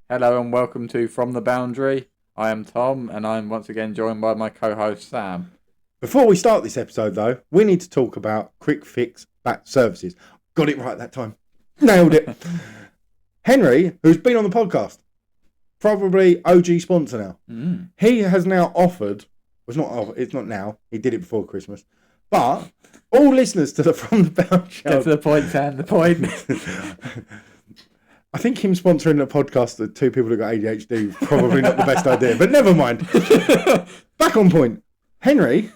Hello and welcome to From the Boundary. I am Tom and I'm once again joined by my co-host Sam. Before we start this episode, though, we need to talk about Quick Fix Bat Services. Got it right that time. Nailed it. Henry, who's been on the podcast, probably OG sponsor now. He has now offered. It's not now. He did it before Christmas. But all listeners to the From the Boundary show. Get to the point, Sam. The point. I think him sponsoring a podcast to two people who got ADHD is probably not the best idea. But never mind. Back on point. Henry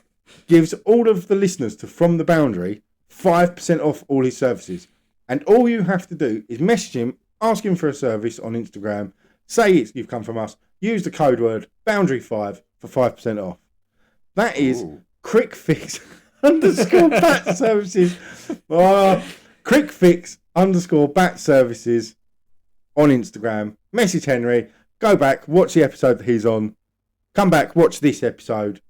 gives all of the listeners to From the Boundary 5% off all his services. And all you have to do is message him, ask him for a service on Instagram, say you've come from us, use the code word boundary5 for 5% off. That is Quick Fix _ Bat Services. Quick Fix _ Bat Services on Instagram. Message Henry, go back, watch the episode that he's on, come back, watch this episode.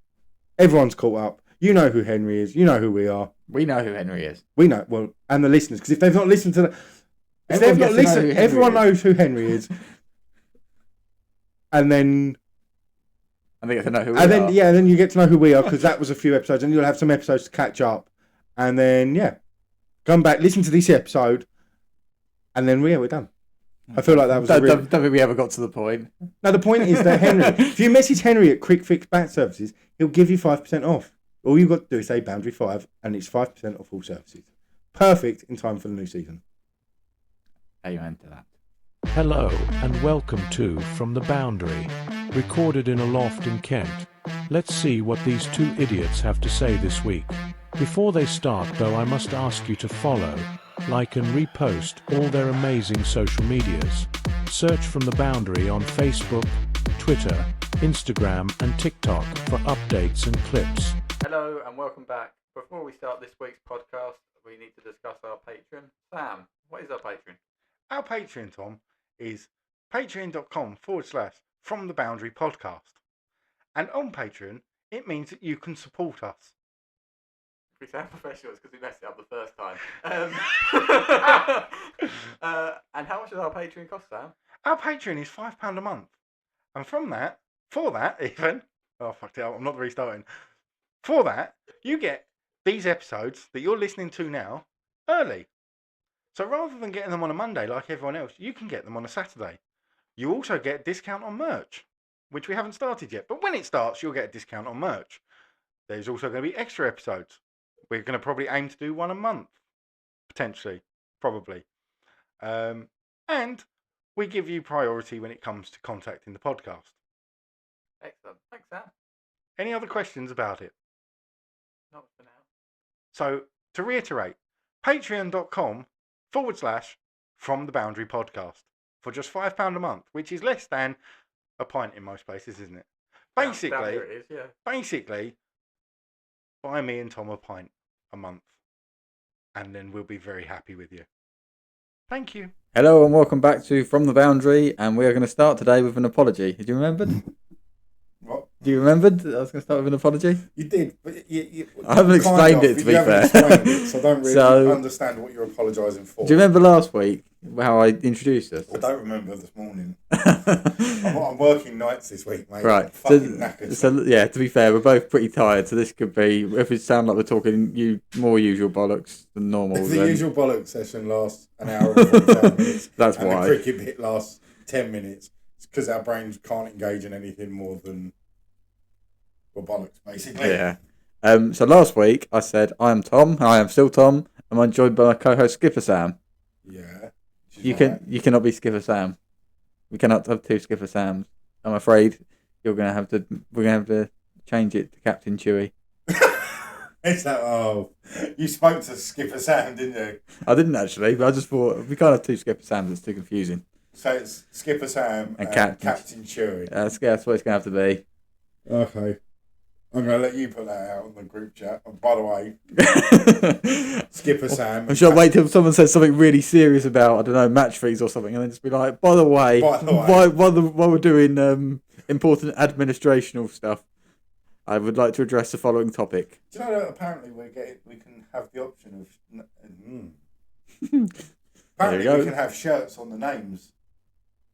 Everyone's caught up. You know who Henry is. You know who we are. We know who Henry is. We know, well, and the listeners, because if they've not listened to everyone knows who Henry is. And then they get to know who we are. Then you get to know who we are, because that was a few episodes, and you'll have some episodes to catch up. And then, come back, listen to this episode, and then we're done. I feel like that was don't think we ever got to the point. No, the point is that Henry, if you message Henry at Quick Fix Bat Services, he'll give you 5% off. All you've got to do is say boundary 5, and it's 5% off all services. Perfect in time for the new season. Amen to that. Hello and welcome to From the Boundary, recorded in a loft in Kent. Let's see what these two idiots have to say this week. Before they start, though, I must ask you to follow, like and repost all their amazing social medias. Search From the Boundary on Facebook, Twitter, Instagram and TikTok for updates and clips. Hello and welcome back. Before we start this week's podcast, we need to discuss our Patreon. Sam, what is our Patreon? Our Patreon, Tom, is patreon.com/From the Boundary Podcast. And on Patreon, it means that you can support us. We sound professionals because we messed it up the first time. And how much does our Patreon cost, Sam? Our Patreon is £5 a month. And for that even, oh fuck it, I'm not restarting. For that, you get these episodes that you're listening to now early. So rather than getting them on a Monday like everyone else, you can get them on a Saturday. You also get a discount on merch, which we haven't started yet. But when it starts, you'll get a discount on merch. There's also going to be extra episodes. We're going to probably aim to do one a month, potentially, probably. And we give you priority when it comes to contacting the podcast. Excellent. Thanks, Sam. Any other questions about it? Not for now. So, to reiterate, patreon.com/From the Boundary Podcast for just £5 a month, which is less than a pint in most places, isn't it? Basically, it is, yeah. Basically, buy me and Tom a pint a month, and then we'll be very happy with you. Thank you. Hello and welcome back to From the Boundary, and we are going to start today with an apology. Did you remember? What? Do you remember? I was going to start with an apology. You did, but I haven't explained it, to be fair. Explained it, so I don't really understand what you're apologising for. Do you remember last week how I introduced us? I don't remember this morning. I'm working nights this week, mate. Right. So yeah, to be fair, we're both pretty tired, so this could be, if it sounds like we're talking more usual bollocks than normal. If the usual bollocks session lasts an hour and 45 minutes, that's and why. The cricket bit lasts 10 minutes, it's because our brains can't engage in anything more than bollocks, basically. Yeah. So last week I said I am Tom. I am still Tom. And I'm joined by my co-host Skipper Sam. Yeah. You cannot be Skipper Sam. We cannot have two Skipper Sams. I'm afraid we're gonna have to change it to Captain Chewy. Is that? Oh, you spoke to Skipper Sam, didn't you? I didn't actually, but I just thought we can't have two Skipper Sams. It's too confusing. So it's Skipper Sam and Captain Chewy. That's what it's gonna have to be. Okay. I'm going to let you put that out on the group chat. And by the way, Skipper Sam. I'm sure I'll wait till someone says something really serious about, I don't know, match fees or something, and then just be like, by the way, while we're doing important administrational stuff, I would like to address the following topic. Do you know that apparently we can have the option of... apparently we can have shirts on the names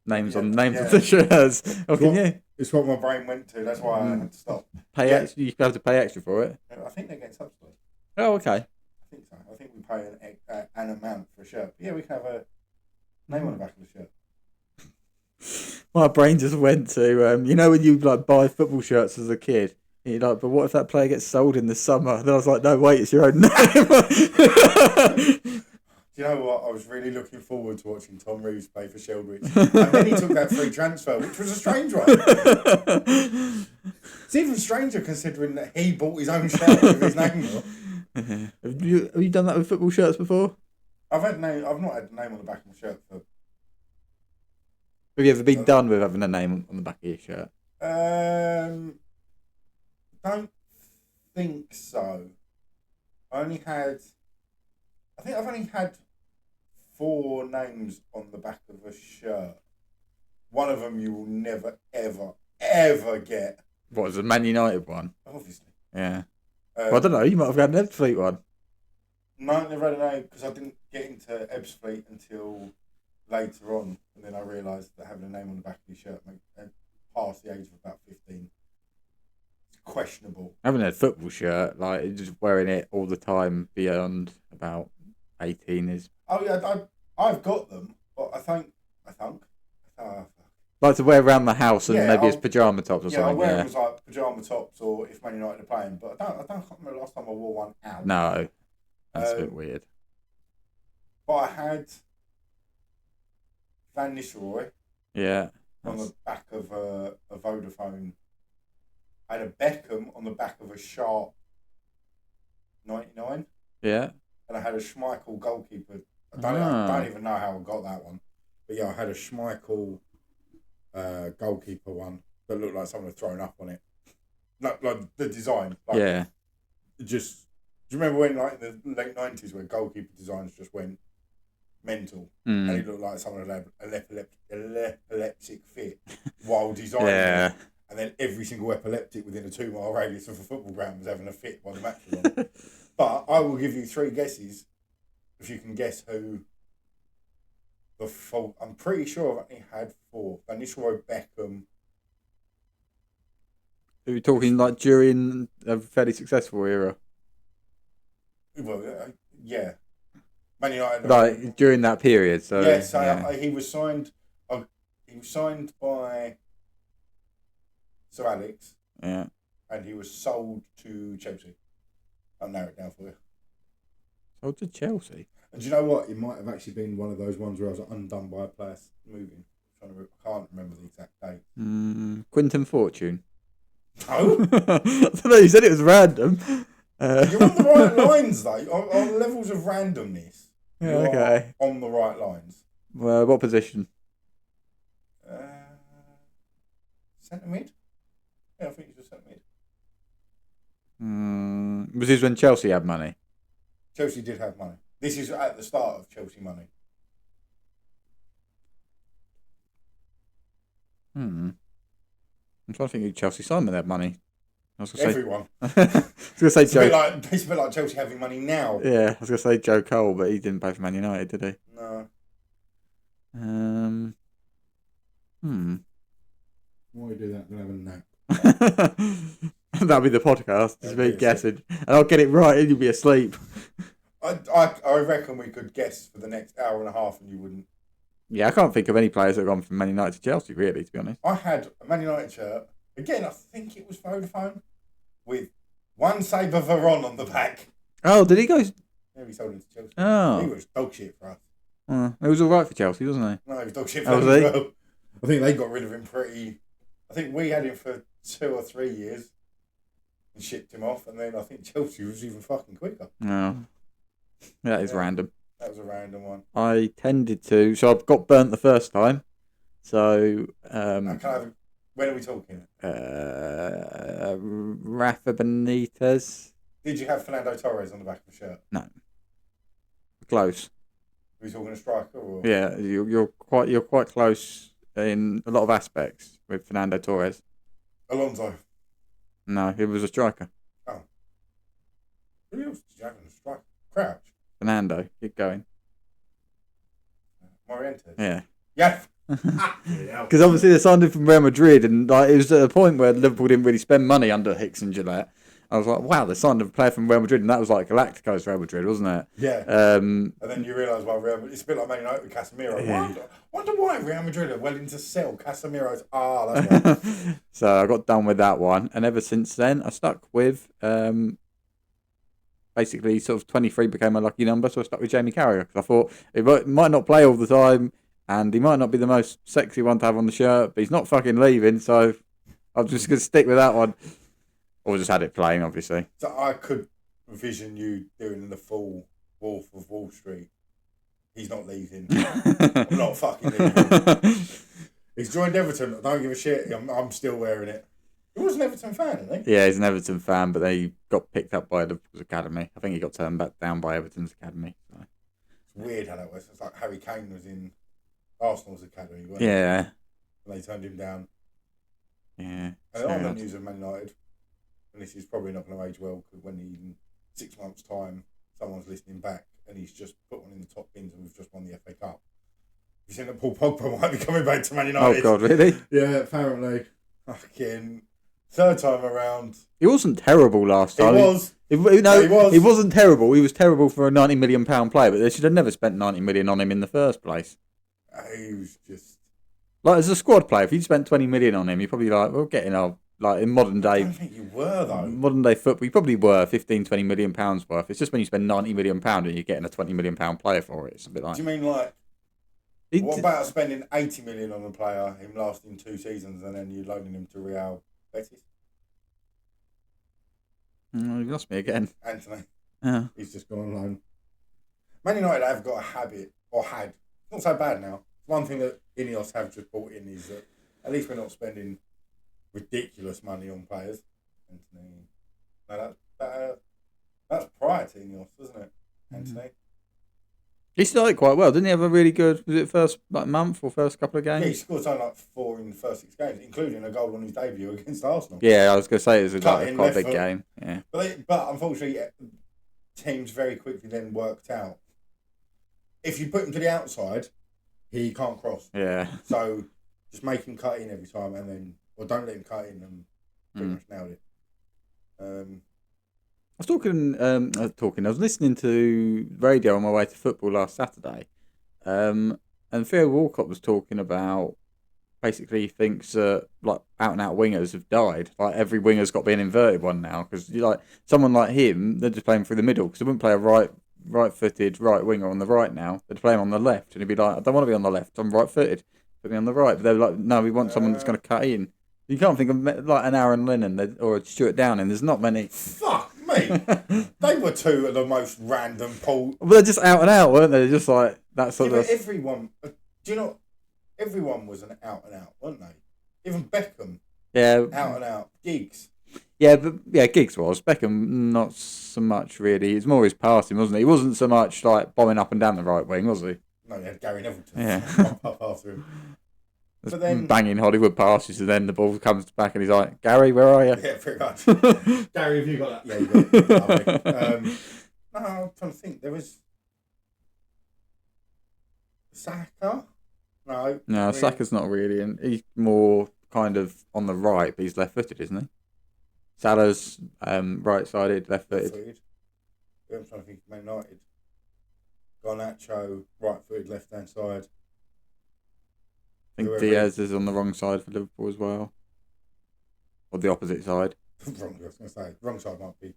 names on the shirts. Oh, can you? It's what my brain went to. That's why I had to stop. Extra, you have to pay extra for it. I think they get subsidised. Oh, okay. I think so. I think we pay an amount for a shirt. But yeah, we can have a name on the back of the shirt. My brain just went to you know when you like buy football shirts as a kid. And you're like, but what if that player gets sold in the summer? Then I was like, no, wait, it's your own name. Do you know what? I was really looking forward to watching Tom Reeves play for Sheldrich. And then he took that free transfer, which was a strange one. It's even stranger considering that he bought his own shirt with his name on. Have you done that with football shirts before? I've not had the name on the back of my shirt for... Have you ever been done with having a name on the back of your shirt? Don't think so. I think I've only had 4 names on the back of a shirt. One of them you will never, ever, ever get. What, was it a Man United one? Obviously. Yeah. Well, I don't know, you might have had an Ebbsfleet one. No, I never had a name because I didn't get into Ebbsfleet until later on. And then I realised that having a name on the back of your shirt past the age of about 15. It's questionable. Having a football shirt, like just wearing it all the time beyond about 18 is... Oh yeah, I've got them, but I think like to wear around the house and maybe it's pyjama tops or something. I wear them as like pyjama tops or if Man United are playing, but I can't remember the last time I wore one out. No, that's a bit weird. But I had Van Nistelrooy. Yeah. On the back of a Vodafone. I had a Beckham on the back of a Sharp 99. Yeah. And I had a Schmeichel goalkeeper. I don't even know how I got that one. But yeah, I had a Schmeichel goalkeeper one that looked like someone had thrown up on it. Like the design. Like, yeah. Just, do you remember when like in the late 90s where goalkeeper designs just went mental? And it looked like someone had an epileptic fit while designing it. And then every single epileptic within a 2-mile radius of a football ground was having a fit while the match was on. But I will give you 3 guesses if you can guess who the fault. I'm pretty sure I've only had 4. Van Nistelrooy, Beckham. Are you talking like during a fairly successful era? Well, yeah. Man United. Like during that period. So yes, he was signed. He was signed by Sir Alex. Yeah. And he was sold to Chelsea. I'll narrow it down for you. Sold to Chelsea? And do you know what? It might have actually been one of those ones where I was undone by a player moving. I can't remember the exact date. Quinton Fortune. No? I don't know, you said it was random. You're on the right lines, though. On levels of randomness. Yeah, okay. On the right lines. What position? Centre mid? Yeah, I think he's a centre mid. Was this when Chelsea had money? Chelsea did have money. This is at the start of Chelsea money. I'm trying to think who Chelsea signed when they had money. Everyone. I was going to say Joe. It's a bit like Chelsea having money now. Yeah, I was going to say Joe Cole, but he didn't play for Man United, did he? No. Why do that? We'll have a nap. That'll be the podcast. Just me guessing, and I'll get it right, and you'll be asleep. I reckon we could guess for the next hour and a half, and you wouldn't. Yeah, I can't think of any players that have gone from Man United to Chelsea, really, to be honest. I had a Man United shirt. Again, I think it was Vodafone with one Sabre Veron on the back. Oh, did he go? Yeah, we sold him to Chelsea. Oh, he was dog shit for us. It was all right for Chelsea, wasn't he? No, he was dog shit for us as well. I think they got rid of him pretty. I think we had him for 2 or 3 years and shipped him off, and then I think Chelsea was even fucking quicker. No, that is random. That was a random one. I tended to, so I got burnt the first time. So, when are we talking? Rafa Benitez. Did you have Fernando Torres on the back of the shirt? No. Close. Are we talking a striker or? Yeah, you're quite close in a lot of aspects with Fernando Torres. Alonso. No, he was a striker. Oh. Who else did you have in a striker? Crouch. Fernando, keep going. Morientes. Yeah. Yeah. Because obviously they signed him from Real Madrid, and like it was at a point where Liverpool didn't really spend money under Hicks and Gillette. I was like, wow, they signed a player from Real Madrid, and that was like Galacticos Real Madrid, wasn't it? Yeah. And then you realise why Real Madrid, it's a bit like Man United with Casemiro. Yeah. Wonder why Real Madrid are willing to sell Casemiro's. That's right. So I got done with that one, and ever since then I stuck with basically sort of 23 became my lucky number, so I stuck with Jamie Carragher because I thought it might not play all the time, and he might not be the most sexy one to have on the shirt, but he's not fucking leaving, so I'm just going to stick with that one. Or just had it playing, obviously. So I could envision you doing the full Wolf of Wall Street. He's not leaving. I'm not fucking leaving. He's joined Everton. I don't give a shit. I'm still wearing it. He was an Everton fan, isn't he? Yeah, he's an Everton fan, but they got picked up by Liverpool's academy. I think he got turned back down by Everton's academy. So. It's weird how that was. It's like Harry Kane was in Arsenal's academy, wasn't yeah. And they turned him down. Yeah. And on the news of Man United, and this is probably not going to age well, because when in 6 months' time, someone's listening back, and he's just put one in the top bins, and we've just won the FA Cup. You think that Paul Pogba might be coming back to Man United? Oh God, really? Yeah, apparently. Fucking third time around. He wasn't terrible last time. He was. He was. He wasn't terrible. He was terrible for a £90 million player, but they should have never spent 90 million on him in the first place. He was just like as a squad player. If you'd spent 20 million on him, you're probably like, we're getting our. Like in modern day, I don't think you were though. Modern day football, you probably were 15-20 million pounds worth. It's just when you spend 90 million pound and you're getting a 20 million pound player for it. It's a bit like. Do you mean like? What about spending 80 million on a player, him lasting 2 seasons, and then you loaning him to Real Betis? You lost me again, Anthony. Yeah, he's just gone on loan. Man United have got a habit, or had. It's not so bad now. One thing that Ineos have just brought in is that at least we're not spending ridiculous money on players. Anthony. No, that's prior to Ineos, isn't it, Anthony? He started quite well, didn't he? Have a really good. Was it first month or first couple of games? Yeah, he scored something like 4 in the first 6 games, including a goal on his debut against Arsenal. Yeah, I was going to say it was quite a big game. Yeah, but unfortunately, teams very quickly then worked out if you put him to the outside, he can't cross. Yeah. So just make him cut in every time, and then or don't let him cut in, and pretty much nailed it. I was I was listening to radio on my way to football last Saturday, and Theo Walcott was talking about basically he thinks like out and out wingers have died. Like every winger's got to be an inverted one now because like someone like him, they're just playing through the middle because they wouldn't play a right-footed right winger on the right now. They'd play him on the left, and he'd be like, I don't want to be on the left. I'm right-footed. Put me on the right. But they're like, no, we want someone that's going to cut in. You can't think of like an Aaron Lennon or a Stuart Downing. There's not many. Fuck me. They were 2 of the most random Paul. Well, they're just out and out, weren't they? Just like that sort of. Everyone. Do you know? Everyone was an out and out, weren't they? Even Beckham. Yeah. Out and out. Giggs. Yeah, but Giggs was. Beckham, not so much really. It's more his passing, wasn't he? He wasn't so much like bombing up and down the right wing, was he? No, he had Gary Neville to pop up after him. But then banging Hollywood passes, and then the ball comes back, and he's like, "Gary, where are you?" Yeah, pretty much. Gary, have you got that? Yeah, you got it. No, I'm trying to think. There was Saka. No, really. Saka's not really, and he's more kind of on the right, but he's left-footed, isn't he? Salah's right-sided, left-footed. I'm trying to think of Man United. Garnacho, right-footed, left-hand side. I think Diaz is on the wrong side for Liverpool as well. Or the opposite side. Wrong, I was going to say. Wrong side might be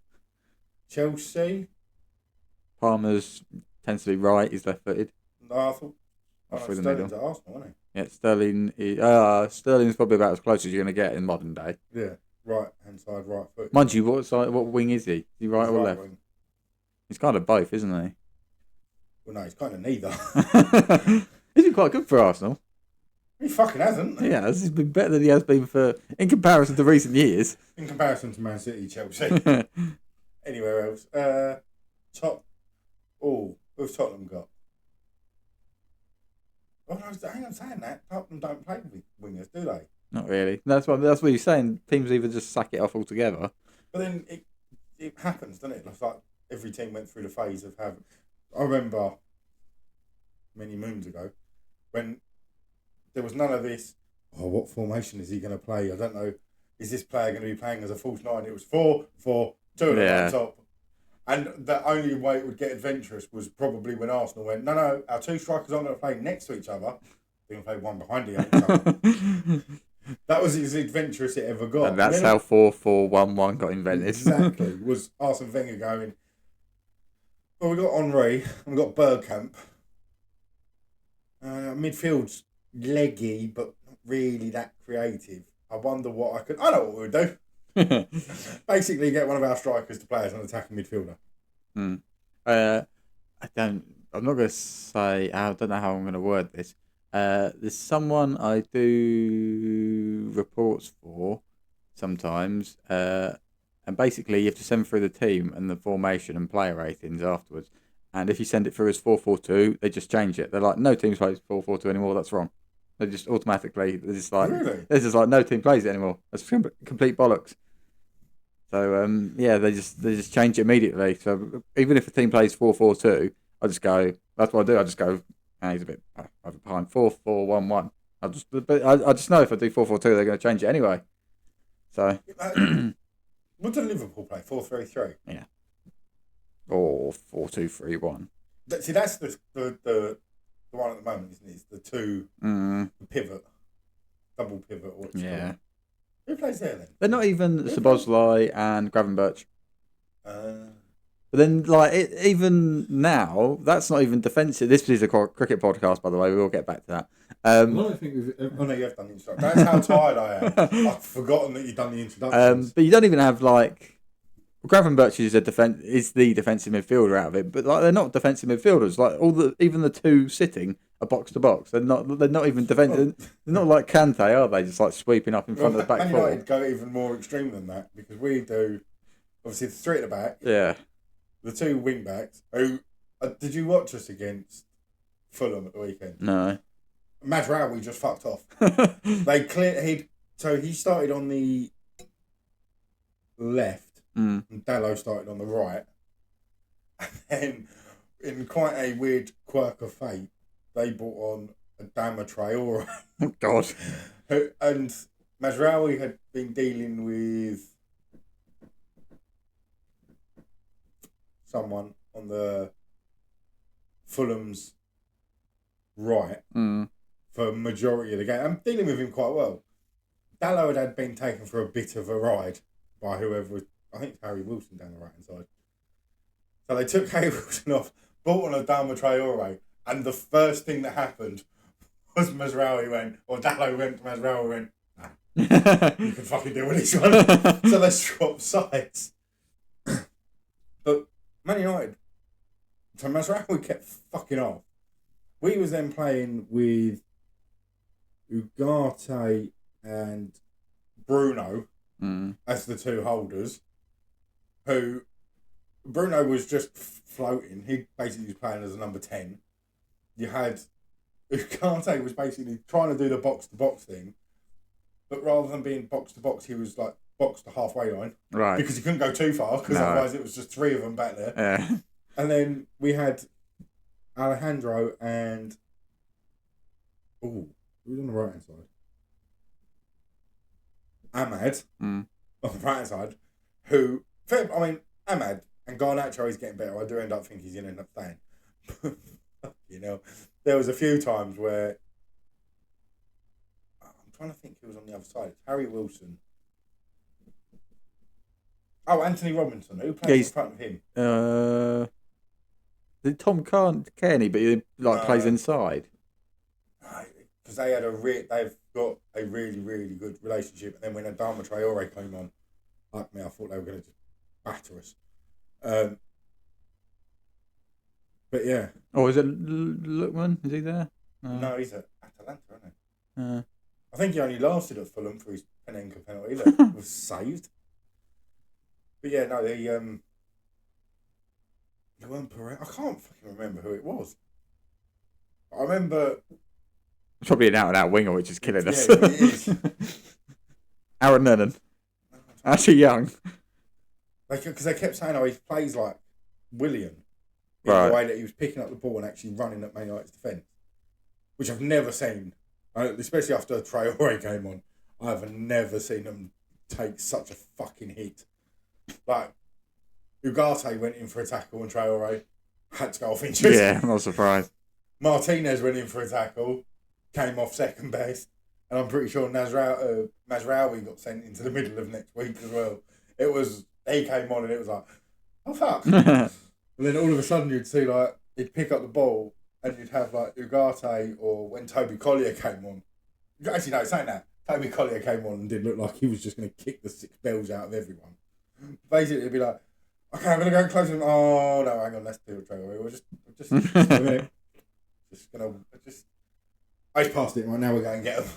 Chelsea. Palmer's tends to be right, he's left-footed. No, I thought through the Sterling's middle. at Arsenal, isn't he? Yeah, Sterling's probably about as close as you're going to get in modern day. Yeah, right-hand side, right foot. Mind you, what wing is he? Is he right or left? Wing. He's kind of both, isn't he? Well, no, he's kind of neither. He's been quite good for Arsenal. He fucking hasn't. Yeah, he's been better than he has been in comparison to recent years. In comparison to Man City, Chelsea. Anywhere else? Who's Tottenham got? Oh, no, hang on, saying that. Tottenham don't play with wingers, do they? Not really. That's what you're saying. Teams either just sack it off altogether. But then it happens, doesn't it? It's like every team went through the phase of having. I remember many moons ago when there was none of this. Oh, what formation is he going to play? I don't know. Is this player going to be playing as a false nine? It was 4-4-2 on top. And the only way it would get adventurous was probably when Arsenal went, no, our two strikers aren't going to play next to each other. They're going to play one behind each other. That was as adventurous it ever got. And that's how 4-4-1-1 got invented. Exactly. Was Arsene Wenger going, well, we got Henry and we got Bergkamp. Midfield's leggy, but not really that creative. I wonder what I know what we would do. Basically, get one of our strikers to play as an attacking midfielder. I'm not going to say. I don't know how I'm going to word this. There's someone I do reports for sometimes, and basically you have to send through the team and the formation and player ratings afterwards. And if you send it through as 4-4-2, they just change it. They're like, no team plays 4-4-2 anymore. That's wrong. They just automatically. They're just like, really? They're just like, no team plays it anymore. That's complete bollocks. So they just change it immediately. So even if a team plays 4-4-2, I just go. That's what I do. I just go. He's a bit over behind 4-4-1-1. I just know if I do 4-4-2, they're going to change it anyway. So what did Liverpool play? 4-3-3. Yeah. Or 4-2-3-1. See, that's the one at the moment, isn't it? It's the two the pivot, double pivot. Or what's called. Who plays there then? They're not even Szoboszlai and Gravenberch. But then, even now, that's not even defensive. This is a cricket podcast, by the way. We will get back to that. No, you have done the introduction. That's how tired I am. I've forgotten that you've done the introductions. But you don't even have Gravenberch is the defensive midfielder out of it, but they're not defensive midfielders. Even the two sitting are box to box. They're not even defensive. They're not like Kante, are they? Just sweeping up in front of the back four. I'd go even more extreme than that because we do obviously the three at the back. Yeah. The two wing backs. Who did you watch us against Fulham at the weekend? No. Mazraoui just fucked off. He started on the left. And Dallo started on the right. And then, in quite a weird quirk of fate, they brought on Adama Traore. Oh, God. And Mazraoui had been dealing with someone on the Fulham's right for a majority of the game. I'm dealing with him quite well. Dallo had been taken for a bit of a ride by whoever was, I think it's Harry Wilson down the right hand side. So they took Harry Wilson off, brought on Adama Traore, and the first thing that happened was Dallo went to Mazraoui and went, nah, you can fucking deal with this one. So they swapped sides. But Man United, so Mazraoui kept fucking off. We was then playing with Ugarte and Bruno as the two holders. Who Bruno was just floating. He basically was playing as a number 10. You had Ugarte was basically trying to do the box to box thing, but rather than being box to box, he was box to halfway line, right? Because he couldn't go too far otherwise it was just three of them back there. Yeah. And then we had Alejandro and who was on the right hand side? Ahmad on the right hand side, who. Ahmad and Garnacho is getting better. I do end up thinking he's going to end up staying. There was a few times where I'm trying to think who was on the other side. It's Harry Wilson. Oh, Anthony Robinson. Who plays in front of him? Tom Kearney, but he plays inside. Because they've got a really, really good relationship. And then when Adama Traore came on, I thought they were going to just batter us. But yeah. Oh, is it Lookman? Is he there? No, he's at Atalanta, isn't he? I think he only lasted at Fulham for his Panenka penalty that was saved. But yeah, no, they weren't Perez. I can't fucking remember who it was. I remember. It's probably an out-and-out winger, which is killing us. Yeah, it is. Aaron Lennon. Actually young. Because they kept saying, he plays like William. In Right. the way that he was picking up the ball and actually running at Man United's defence. Which I've never seen. especially after Traore came on. I've never seen them take such a fucking hit. Like, Ugarte went in for a tackle and Traore had to go off injured. Yeah, I'm not surprised. Martinez went in for a tackle, came off second best, and I'm pretty sure Mazraoui got sent into the middle of next week as well. He came on and it was like, oh fuck. And then all of a sudden you'd see like, he'd pick up the ball and you'd have like Ugarte, or when Toby Collier came on. Actually, no, saying that, Toby Collier came on and did look like he was just going to kick the six bells out of everyone. Basically, it'd be like, okay, I'm going to go close him. Oh, no, hang on, let's do it straight away. We'll just a minute. I passed it right now, we're going to get him.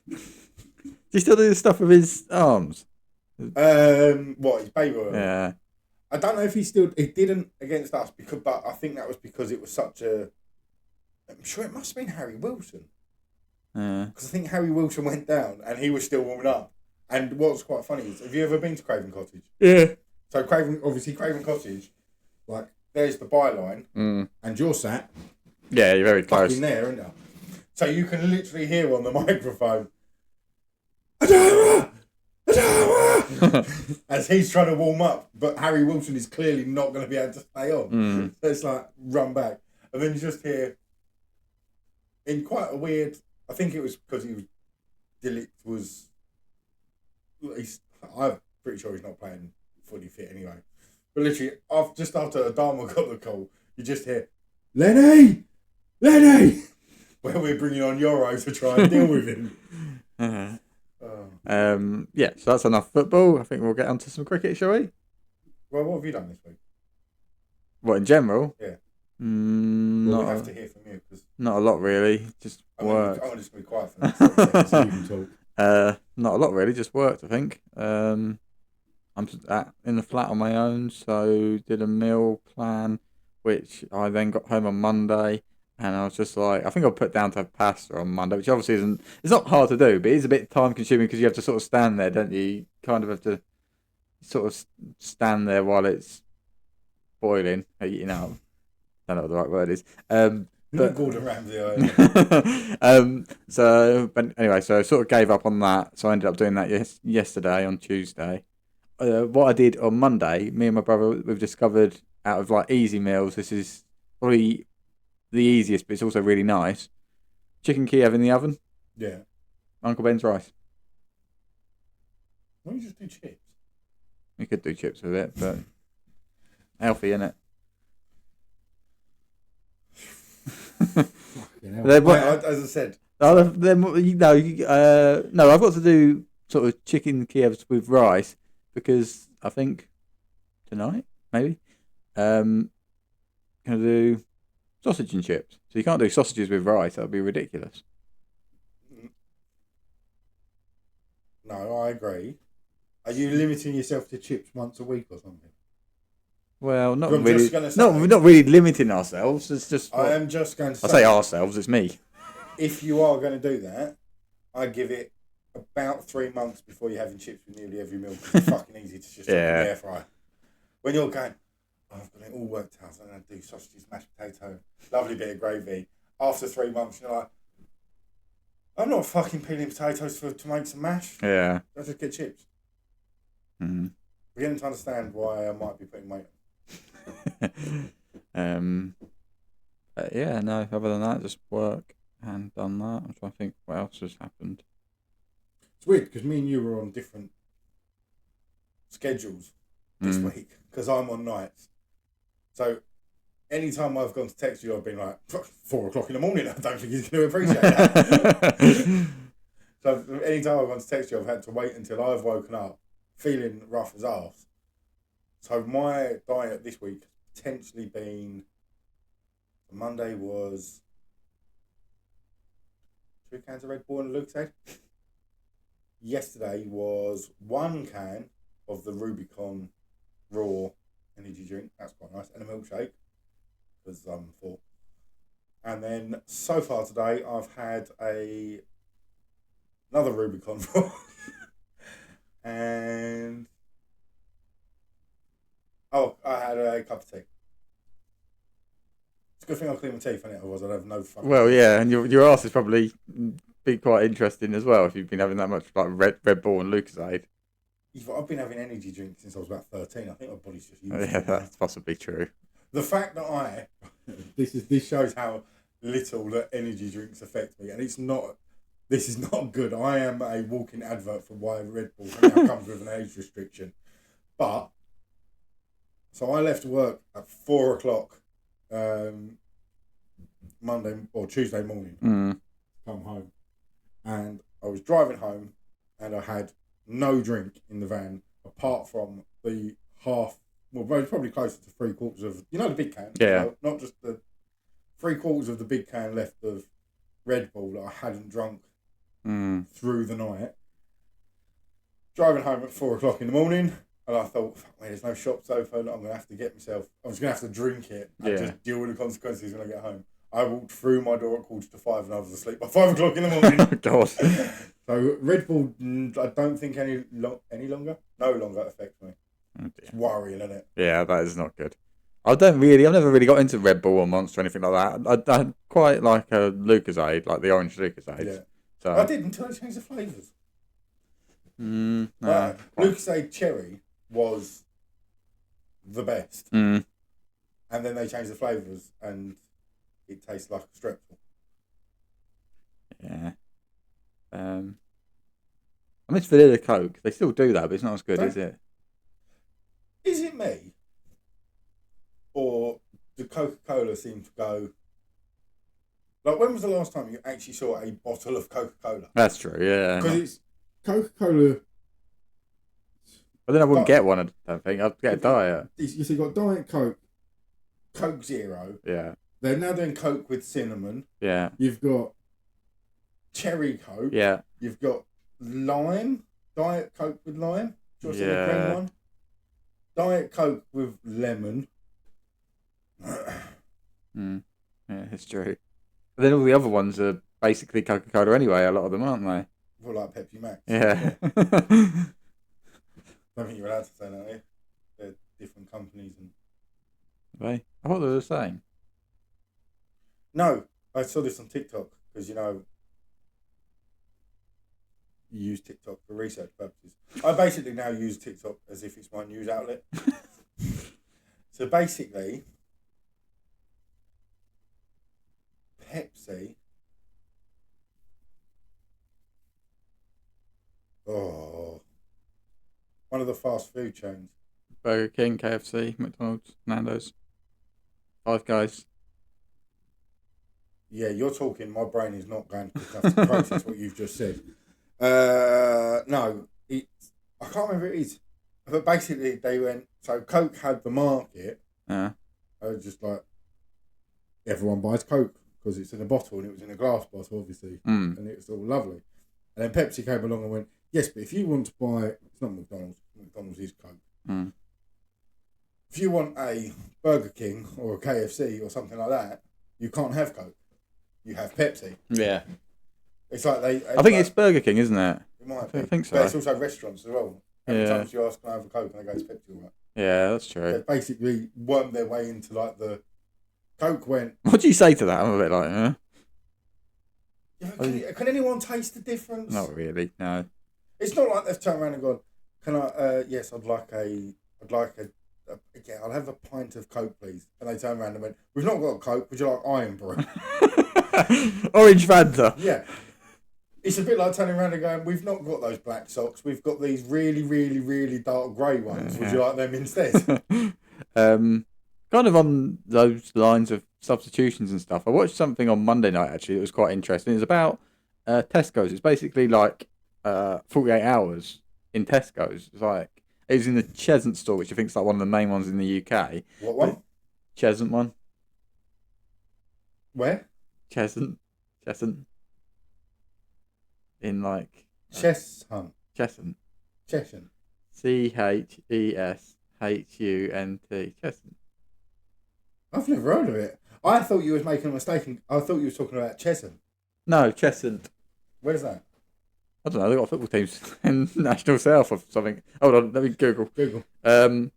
Do you still do the stuff with his arms? What, his baby oil? Yeah. I don't know if he didn't against us, but I think that was because it was I'm sure it must have been Harry Wilson. Because I think Harry Wilson went down and he was still warming up. And what's quite funny is, have you ever been to Craven Cottage? Yeah. So Craven Cottage, like, there's the byline, and you're sat. Yeah, you're very close. Fucking there, aren't you? So you can literally hear on the microphone, Adama! Adama! As he's trying to warm up, but Harry Wilson is clearly not going to be able to stay on. So it's like, run back. And then you just hear, in quite a weird, I think it was because I'm pretty sure he's not playing fully fit anyway. But literally, just after Adama got the call, you just hear, Lenny! Where we're bringing on Euro to try and deal with him. Yeah, so that's enough football. I think we'll get onto some cricket, shall we? Well, what have you done this week? What, in general? Yeah. We'll have to hear from you. Not a lot, really. Just work. I'm just going to be quiet for that so you can talk. Not a lot, really. Just worked, I think. I'm in the flat on my own, so did a meal plan, which I then got home on Monday, and I was just like, I think I'll put down to have pasta on Monday, which obviously isn't, it's not hard to do, but it is a bit time consuming because you have to sort of stand there, don't you? You kind of have to sort of stand there while it's boiling, heating up. I don't know what the right word is. But Gordon Ramsay. But anyway, so I sort of gave up on that. So I ended up doing that yesterday on Tuesday. What I did on Monday, me and my brother, we've discovered out of like easy meals, this is probably the easiest, but it's also really nice. Chicken Kiev in the oven. Yeah. Uncle Ben's rice. Why don't you just do chips? You could do chips with it, but healthy, innit? As I said. No, I've got to do sort of chicken Kievs with rice because I think tonight, maybe, gonna do sausage and chips. So you can't do sausages with rice. That would be ridiculous. No, I agree. Are you limiting yourself to chips once a week or something? Well, not really. We're not really limiting ourselves. It's just. I am just going to say. I say ourselves. It's me. If you are going to do that, I give it about 3 months before you're having chips with nearly every meal. It's fucking easy to just in the air fryer. When you're going, I've got it all worked out. I'm going to do sausages, mashed potato, lovely bit of gravy. After 3 months, you're like, I'm not fucking peeling potatoes to make some mash. Yeah. I'll just get chips. Mm-hmm. We're getting to understand why I might be putting weight on. Yeah, no, other than that, just work and done that. I'm trying to think what else has happened. It's weird because me and you were on different schedules this week because I'm on nights. So anytime I've gone to text you, I've been like, 4 o'clock in the morning, I don't think he's going to appreciate that. So anytime I've gone to text you, I've had to wait until I've woken up feeling rough as arse. So my diet this week has potentially been, Monday was 2 cans of Red Bull and a Luke's Head. Yesterday was 1 can of the Rubicon Raw energy drink. That's quite nice. And a milkshake because I'm full. And then so far today, I've had another Rubicon Raw. And I had a cup of tea. It's good thing I clean my teeth, innit? Otherwise, I'd have no fucking. Well, yeah, and your ass is probably be quite interesting as well if you've been having that much like Red Bull and Lucozade. I've been having energy drinks since I was about 13. I think my body's just used to Yeah, it. that's possibly true. The fact that this shows how little that energy drinks affect me, and this is not good. I am a walking advert for why Red Bull now comes with an age restriction. But so I left work at 4 o'clock Monday or Tuesday morning. Come home, and I was driving home, and I had no drink in the van apart from the half. Well, probably closer to 3/4 of the big can. Yeah. So not just the 3/4 of the big can left of Red Bull that I hadn't drunk through the night. Driving home at 4 o'clock in the morning, and I thought, there's no shops open. I'm gonna have to get myself. I was gonna have to drink it and just deal with the consequences when I get home. I walked through my door at 4:45 and I was asleep by 5 o'clock in the morning. Oh, God. So Red Bull, I don't think no longer affects me. Oh, it's worrying, isn't it? Yeah, that is not good. I've never really got into Red Bull or Monster or anything like that. I quite like a Lucozade, like the orange Lucozade. Yeah. So I did until I changed the flavours. Lucozade Cherry was the best. And then they changed the flavours and it tastes like a strepsil. Yeah. I miss vanilla Coke. They still do that, but it's not as good, is it? Is it me? Or do Coca-Cola seem to go... Like, when was the last time you actually saw a bottle of Coca-Cola? That's true, yeah. Because it's Coca-Cola... But then I wouldn't get one, I don't think. I'd get a Diet. You've got Diet Coke, Coke Zero. Yeah. They're now doing Coke with cinnamon. Yeah. You've got Cherry Coke. Yeah. You've got lime, Diet Coke with lime. Do you want to see the green one? Diet Coke with lemon. Yeah, it's true. But then all the other ones are basically Coca-Cola anyway, a lot of them, aren't they? Well, like Pepsi Max. Yeah. I don't think you're allowed to say that, are you? They're different companies. Right. I thought they were the same. No, I saw this on TikTok because, you use TikTok for research purposes. I basically now use TikTok as if it's my news outlet. So basically, Pepsi. One of the fast food chains. Burger King, KFC, McDonald's, Nando's, Five Guys. Yeah, you're talking. My brain is not going quick enough to process what you've just said. No, I can't remember who it is. But basically, they went. So Coke had the market. I was just like, everyone buys Coke because it's in a bottle and it was in a glass bottle, obviously, and it was all lovely. And then Pepsi came along and went, yes, but if you want to buy, it's not McDonald's. McDonald's is Coke. If you want a Burger King or a KFC or something like that, you can't have Coke. You have Pepsi. Yeah. It's like they. I think it's Burger King, isn't it? It might be. I think so. But it's also restaurants as well. Every time you ask, can I have a Coke? And they go, it's Pepsi. All right. Yeah, that's true. They basically wormed their way into like the Coke went. What do you say to that? I'm a bit like, huh? Yeah, can anyone taste the difference? Not really, no. It's not like they've turned around and gone, can I, yes, I'd like I'll have a pint of Coke, please. And they turned around and went, we've not got Coke, would you like Iron Brew? Orange Fanta. Yeah. It's a bit like turning around and going, we've not got those black socks, we've got these really, really, really dark grey ones. Would you like them instead? Kind of on those lines of substitutions and stuff. I watched something on Monday night, actually, that was quite interesting. It's about Tesco's. It's basically like 48 hours in Tesco's. It's like, it was in the Cheshunt store, which I think is like one of the main ones in the UK. What one? Cheshunt one. Where? Cheshunt. In like... Cheshunt. Cheshunt. Cheshunt. Cheshunt. Cheshunt. I've never heard of it. I thought you was making a mistake. I thought you was talking about Chesham. No, Cheshunt. Where's that? I don't know. They've got football teams in National South or something. Hold on, let me Google. Google. But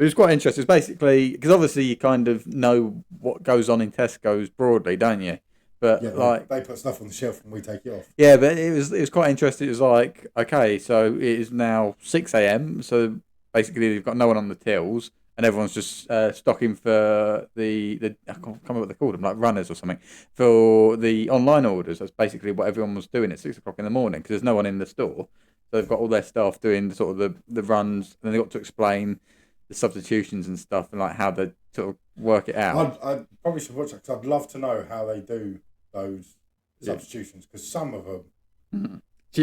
It was quite interesting. It's basically because obviously you kind of know what goes on in Tesco's broadly, don't you? But they put stuff on the shelf and we take it off. Yeah, but it was quite interesting. It was like, okay, so it is now 6 a.m. So basically, you've got no one on the tills, and everyone's just stocking for the I can't remember what they called them, like runners or something, for the online orders. That's basically what everyone was doing at 6 o'clock in the morning because there's no one in the store. So they've got all their staff doing sort of the runs, and then they've got to explain the substitutions and stuff and like how they sort of work it out. I probably should watch it because I'd love to know how they do those substitutions because some of them.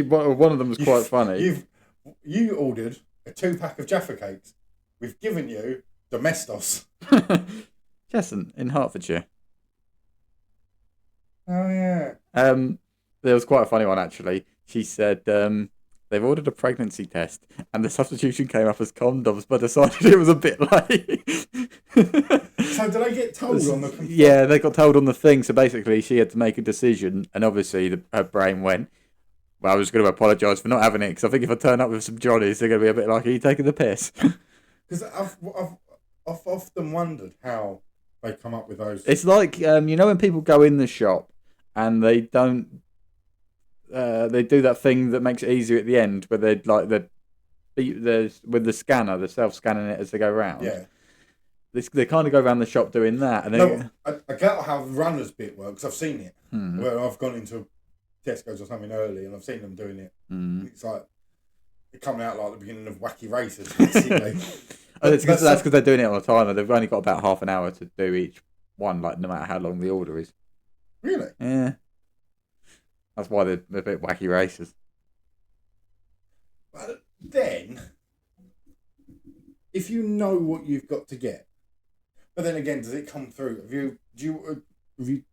One of them was quite funny. You ordered a 2-pack of Jaffa cakes. We've given you Domestos. Chesson in Hertfordshire. Oh yeah. There was quite a funny one actually. She said they've ordered a pregnancy test and the substitution came up as condoms, but decided it was a bit late. So did I get told on the? Yeah, they got told on the thing. So basically, she had to make a decision, and obviously, her brain went. Well, I was going to apologise for not having it because I think if I turn up with some Johnnies, they're going to be a bit like, "Are you taking the piss?" Because I've often wondered how they come up with those. It's like when people go in the shop and they don't. They do that thing that makes it easier at the end, where they like with the scanner, the self-scanning it as they go round. Yeah. They kind of go around the shop doing that, and then I get how the runners bit works. I've seen it where I've gone into Tesco's or something early, and I've seen them doing it. It's like they're coming out like the beginning of Wacky Races, basically. That's because they're doing it on a timer. They've only got about half an hour to do each one, like no matter how long the order is. Really? Yeah. That's why they're a bit Wacky Races. But then, if you know what you've got to get. But then again, does it come through? Have you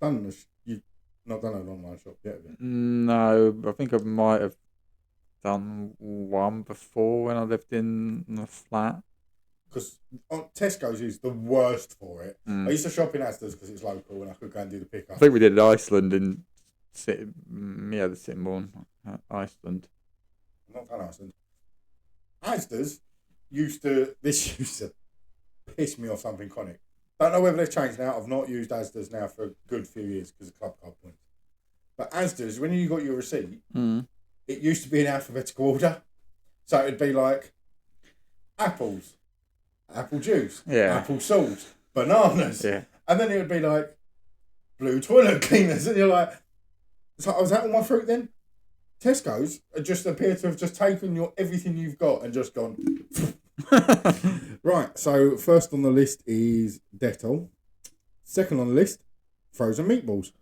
done this? You've not done an online shop yet, have you? No, I think I might have done one before when I lived in the flat. Because Tesco's is the worst for it. I used to shop in Asda's because it's local and I could go and do the pickup. I think we did in Iceland the Sittingbourne, Iceland. Not done Iceland. Asda's used to piss me off something chronic. Don't know whether they've changed now. I've not used Asda's now for a good few years because of club card points. But Asda's, when you got your receipt, it used to be in alphabetical order. So it'd be like apples, apple juice, apple salt, bananas. Yeah. And then it would be like blue toilet cleaners. And you're like, so was that all my fruit then? Tesco's just appear to have just taken everything you've got and just gone. Right, so first on the list is Dettol. Second on the list, frozen meatballs.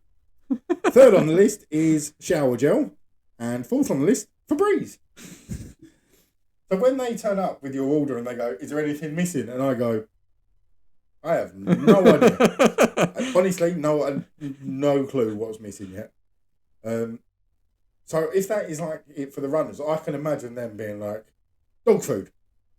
Third on the list is shower gel. And fourth on the list, Febreze. So when they turn up with your order and they go, is there anything missing? And I go, I have no idea. Honestly, no clue what's missing yet. So if that is like it for the runners, I can imagine them being like dog food,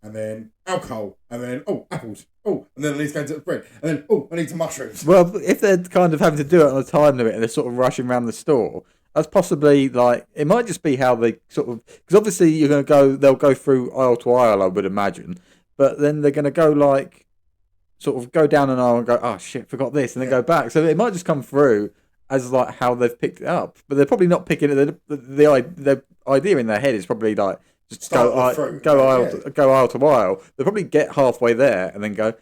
and then alcohol, and then apples, and then I need to go to the bread, and then I need some mushrooms. Well, if they're kind of having to do it on a time limit and they're sort of rushing around the store, that's possibly like it might just be how they sort of because obviously they'll go through aisle to aisle, I would imagine, but then they're going to go like sort of go down an aisle and go, oh shit, forgot this, and then go back. So it might just come through as like how they've picked it up, but they're probably not picking it. The idea in their head is probably like just go aisle to aisle. They'll probably get halfway there and then go,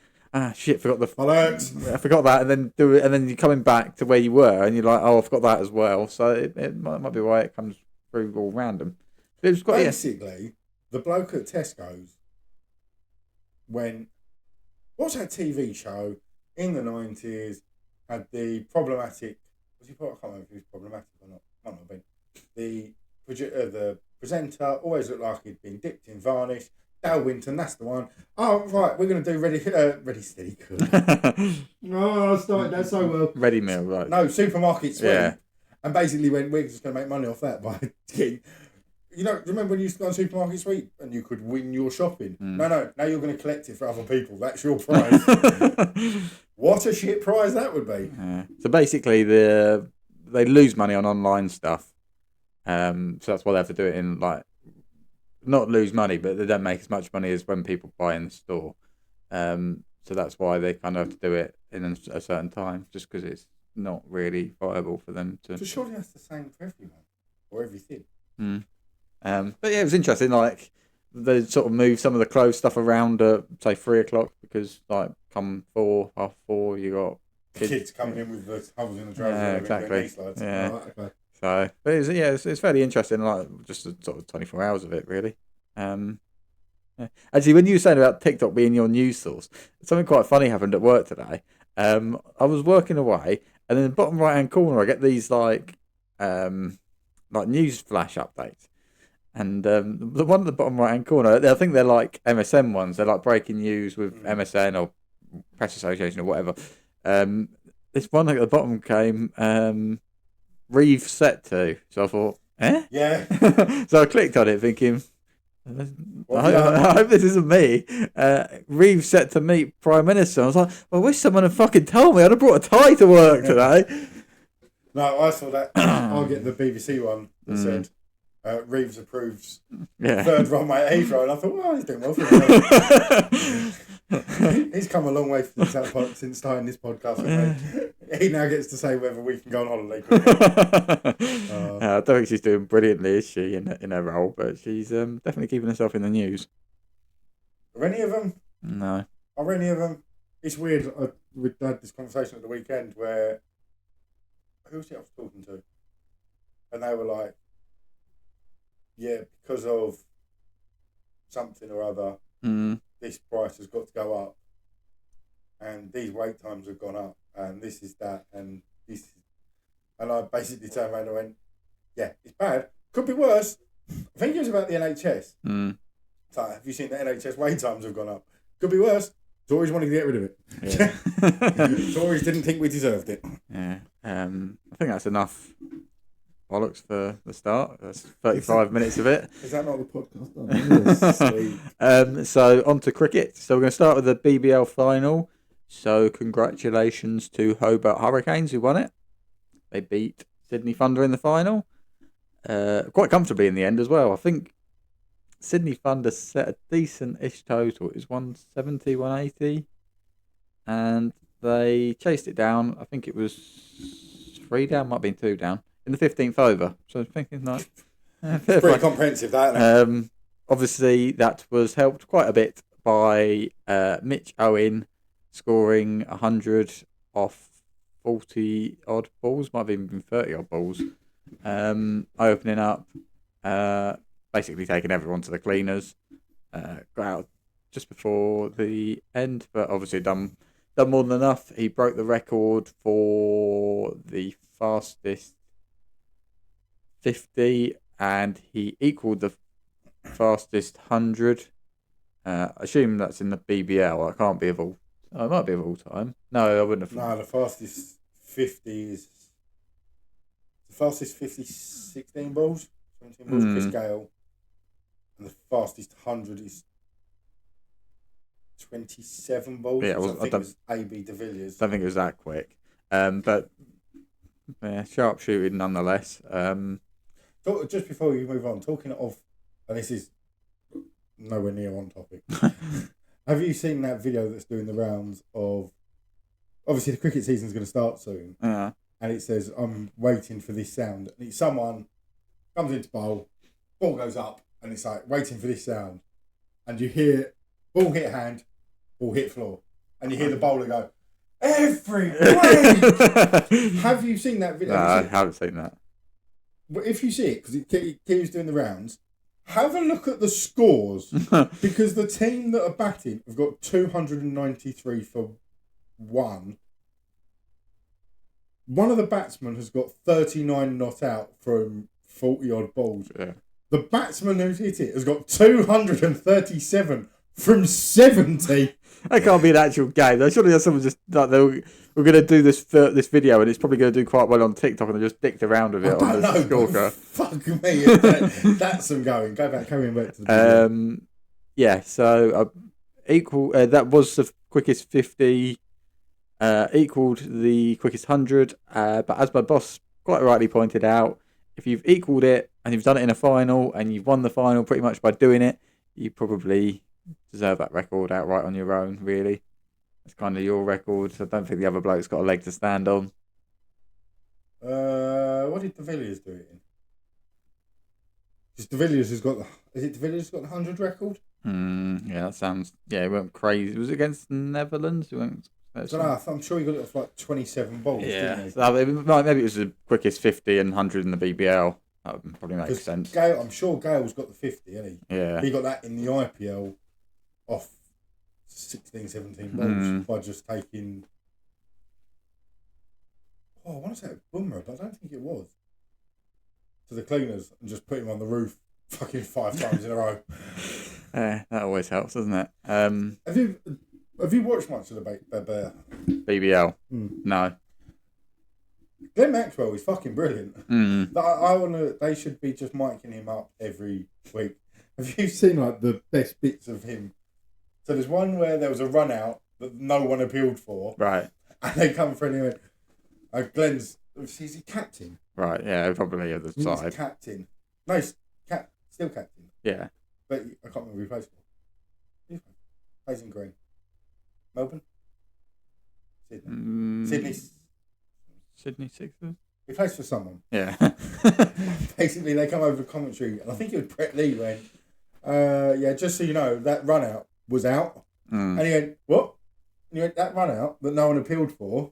shit, forgot I forgot that, and then do it, and then you're coming back to where you were, and you're like, I forgot that as well. So it might be why it comes through all random. It was quite, basically the bloke at Tesco's when what's that TV show in the 90s had the problematic. I can't remember if he was problematic or not. Might not have been. The presenter always looked like he'd been dipped in varnish. Dale Winton, that's the one. Oh, right, we're going to do Ready Steady Cook. I started that so well. Ready Meal, right. No, Supermarket Sweet. Yeah. And basically we're just going to make money off that by getting... remember when you used to go on Supermarket Sweet and you could win your shopping? No, now you're going to collect it for other people. That's your prize. What a shit prize that would be. Yeah. So basically, they lose money on online stuff. So that's why they have to do it in like not lose money, but they don't make as much money as when people buy in the store. So that's why they kind of have to do it in a certain time, just because it's not really viable for them to. So surely that's the same for everyone or everything. But yeah, it was interesting. Like they sort of moved some of the clothes stuff around at say 3:00 because like come 4:30, you got kids coming in with the holes in the trousers. Yeah, exactly. Yeah. Oh, okay. So, but it's fairly interesting. Like just the sort of 24 hours of it, really. Yeah. Actually, when you were saying about TikTok being your news source, something quite funny happened at work today. I was working away, and in the bottom right hand corner, I get these like news flash updates. And the one at the bottom right hand corner, I think they're like MSN ones. They're like breaking news with MSN or Press Association or whatever. This one at the bottom came Reeve set to. So I thought, eh? Yeah. So I clicked on it thinking, I hope this isn't me. Reeve set to meet Prime Minister. I was like, well, I wish someone had fucking told me. I'd have brought a tie to work today. No, I saw that. I'll get the BBC one that said, Reeves approves third runway at Heathrow, and I thought, well, he's doing well for himself. He's come a long way since starting this podcast. He now gets to say whether we can go on holiday. I don't think she's doing brilliantly, is she, in her role? But she's definitely keeping herself in the news. Are any of them? No. Are any of them? It's weird. We had this conversation at the weekend where who was it I was talking to, and they were like, yeah, because of something or other, this price has got to go up, and these wait times have gone up, and this is that, and this, and I basically turned around and went, yeah, it's bad. Could be worse. I think it was about the NHS. So have you seen the NHS wait times have gone up? Could be worse. Tories wanted to get rid of it. Yeah. Tories didn't think we deserved it. Yeah. I think that's enough bollocks for the start. That's 35 minutes of it. Is that not the podcast done? So on to cricket. So we're going to start with the BBL final. So congratulations to Hobart Hurricanes who won it. They beat Sydney Thunder in the final. Quite comfortably in the end as well. I think Sydney Thunder set a decent-ish total. It was 170, 180. And they chased it down. I think it was 3 down, might have been 2 down. In the 15th over. So I was thinking, like... pretty comprehensive, that, isn't it? Obviously, that was helped quite a bit by Mitch Owen scoring 100 off 40-odd balls. Might have even been 30-odd balls. Opening up. Basically taking everyone to the cleaners. Got out just before the end, but obviously done more than enough. He broke the record for the fastest 50, and he equalled the fastest 100. I assume that's in the BBL. It can't be of all. Oh, it might be of all time. No, I wouldn't have. No, the fastest 50 is the fastest 50 16 balls, 17 balls. Chris Gale, and the fastest 100 is 27 balls. Yeah, I think it was AB de Villiers. I don't think it was that quick. But yeah, sharp shooting nonetheless. Just before you move on, talking of, and this is nowhere near on topic. Have you seen that video that's doing the rounds of? Obviously, the cricket season's going to start soon, and it says, "I'm waiting for this sound." And it's someone comes into bowl, ball goes up, and it's like waiting for this sound, and you hear ball hit hand, ball hit floor, and you hear the bowler go, "Every break." Have you seen that video? No, I haven't seen that. But if you see it, because it keeps doing the rounds, have a look at the scores, because the team that are batting have got 293 for one. One of the batsmen has got 39 not out from 40 odd balls. Yeah. The batsman who's hit it has got 237 from 70. That can't be an actual game. Surely that's someone just like we're going to do this video, and it's probably going to do quite well on TikTok, and they just dicked around with it on the scorecard. Fuck me, that's some going. Carrying back to the yeah. So equal. That was the quickest 50. Equaled the quickest 100. But as my boss quite rightly pointed out, if you've equaled it and you've done it in a final and you've won the final pretty much by doing it, you probably deserve that record outright on your own, really. It's kind of your record. I don't think the other bloke's got a leg to stand on. What did De Villiers do it in? Because De Villiers has got is it De Villiers got the 100 record? Yeah, that sounds. Yeah, it went crazy. Was it against the Netherlands? It went. I don't know. I'm sure he got it off like 27 balls. Yeah, didn't he? so maybe it was the quickest 50 and 100 in the BBL. That would probably make sense. Gale, I'm sure Gale's got the 50, hasn't he? Yeah. He got that in the IPL off 16, 17 balls by just taking. Oh, I want to say it was Bumrah, but I don't think it was. To the cleaners and just put him on the roof fucking 5 times in a row. Yeah, that always helps, doesn't it? Have you watched much of the BBL? No. Glenn Maxwell is fucking brilliant. They should be just miking him up every week. Have you seen like the best bits of him? So there's one where there was a run out that no one appealed for. Right. And they come for him and Glenn's, is he captain? Right, yeah, probably at the side. He's captain. No, he's still captain. Yeah. But I can't remember who he plays for. He plays in green. Melbourne? Sydney. Sydney Sixers? He plays for someone. Yeah. Basically, they come over to commentary, and I think it was Brett Lee went, yeah, just so you know, that run out was out. And he went, what? And he went, that run out that no one appealed for,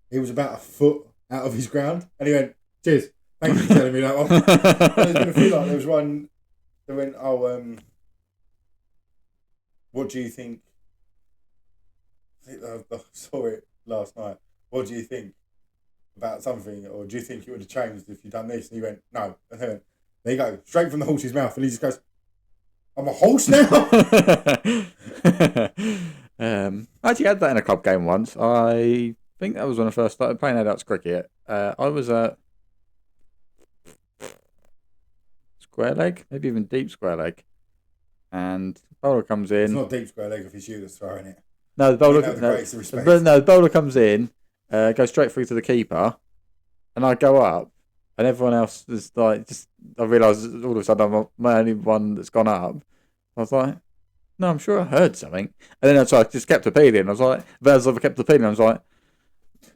he was about a foot out of his ground. And he went, cheers. Thank you for telling me that one. There's been a few like, there was one that went, what do you think? I saw it last night. What do you think about something, or do you think it would have changed if you'd done this? And he went, no. And he went, there you go, straight from the horse's mouth. And he just goes, I'm a horse now? I actually had that in a club game once. I think that was when I first started playing adults cricket. I was at square leg, maybe even deep square leg. And bowler comes in. It's not deep square leg if it's you that's throwing it. No, the bowler comes in, goes straight through to the keeper, and I go up, and everyone else is like, I realise all of a sudden I'm my only one that's gone up. I was like, no, I'm sure I heard something. And then I just kept appealing. I was like, but as I kept appealing, I was like,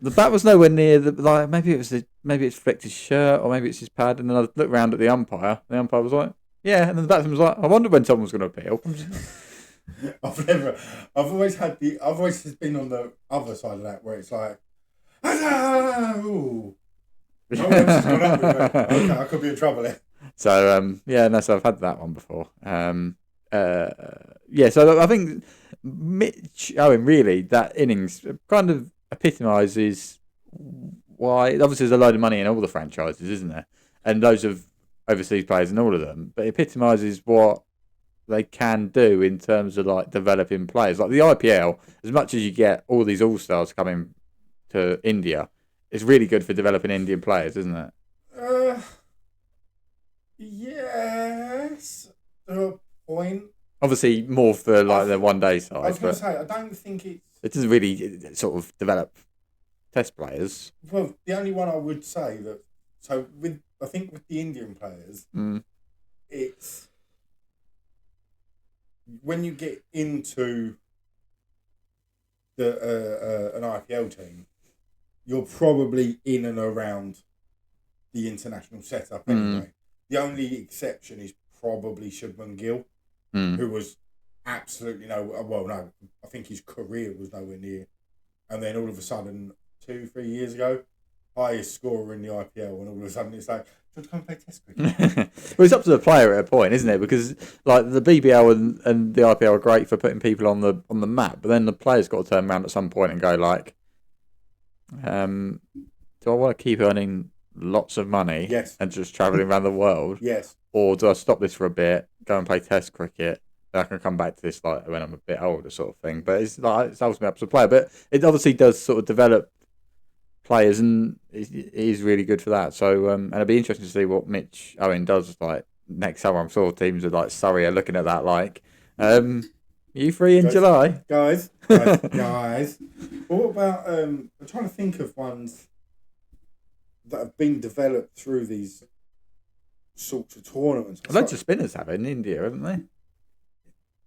the bat was nowhere near maybe it's flicked his shirt, or maybe it's his pad. And then I looked round at the umpire. The umpire was like, yeah. And then the batsman was like, I wonder when someone was going to appeal. I've always been on the other side of that where it's like, oh, no one's gone up with me. Okay, I could be in trouble here. So so I've had that one before. So I think Mitch Owen, really, that innings kind of epitomises why. Obviously, there's a load of money in all the franchises, isn't there? And loads of overseas players in all of them. But it epitomises what they can do in terms of like developing players. Like the IPL, as much as you get all these all-stars coming to India, it's really good for developing Indian players, isn't it? Yes, to a point. Obviously, more for like the one-day side. I was going to say, I don't think it doesn't really sort of develop test players. Well, the only one I would say that, so I think with the Indian players, it's when you get into an IPL team, you're probably in and around the international setup anyway. The only exception is probably Shubman Gill, who was absolutely I think his career was nowhere near. And then all of a sudden, 2-3 years ago, highest scorer in the IPL, and all of a sudden it's like, do you want to come and play test cricket? Well, it's up to the player at a point, isn't it? Because like the BBL and the IPL are great for putting people on the map, but then the player's got to turn around at some point and go like, do I want to keep earning lots of money and just travelling around the world? Yes. Or do I stop this for a bit, go and play test cricket, then I can come back to this like when I'm a bit older sort of thing. But it's ultimately up to the player. But it obviously does sort of develop players, and it is really good for that. So and it'd be interesting to see what Mitch Owen does like next summer. I'm sure teams are like Surrey are looking at that like, you free in July? Guys. Well, what about I'm trying to think of ones that have been developed through these sorts of tournaments. Loads of spinners have it in India, haven't they?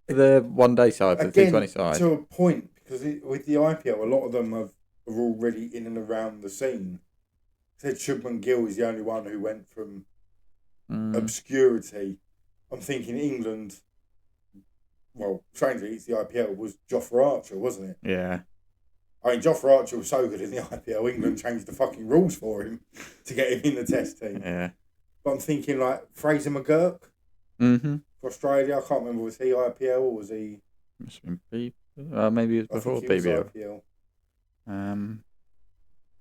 the one-day side, for the Again, T20 side. to a point, because with the IPL, a lot of them are already in and around the scene. Said Shubman Gill is the only one who went from obscurity. I'm thinking England. Well, strangely, it's the IPL. Was Jofra Archer, wasn't it? Yeah. I mean, Jofra Archer was so good in the IPL. England changed the fucking rules for him to get him in the Test team. Yeah. But I'm thinking like Fraser McGurk for Australia. I can't remember, was he IPL or was he? Must have been maybe it was before BBL.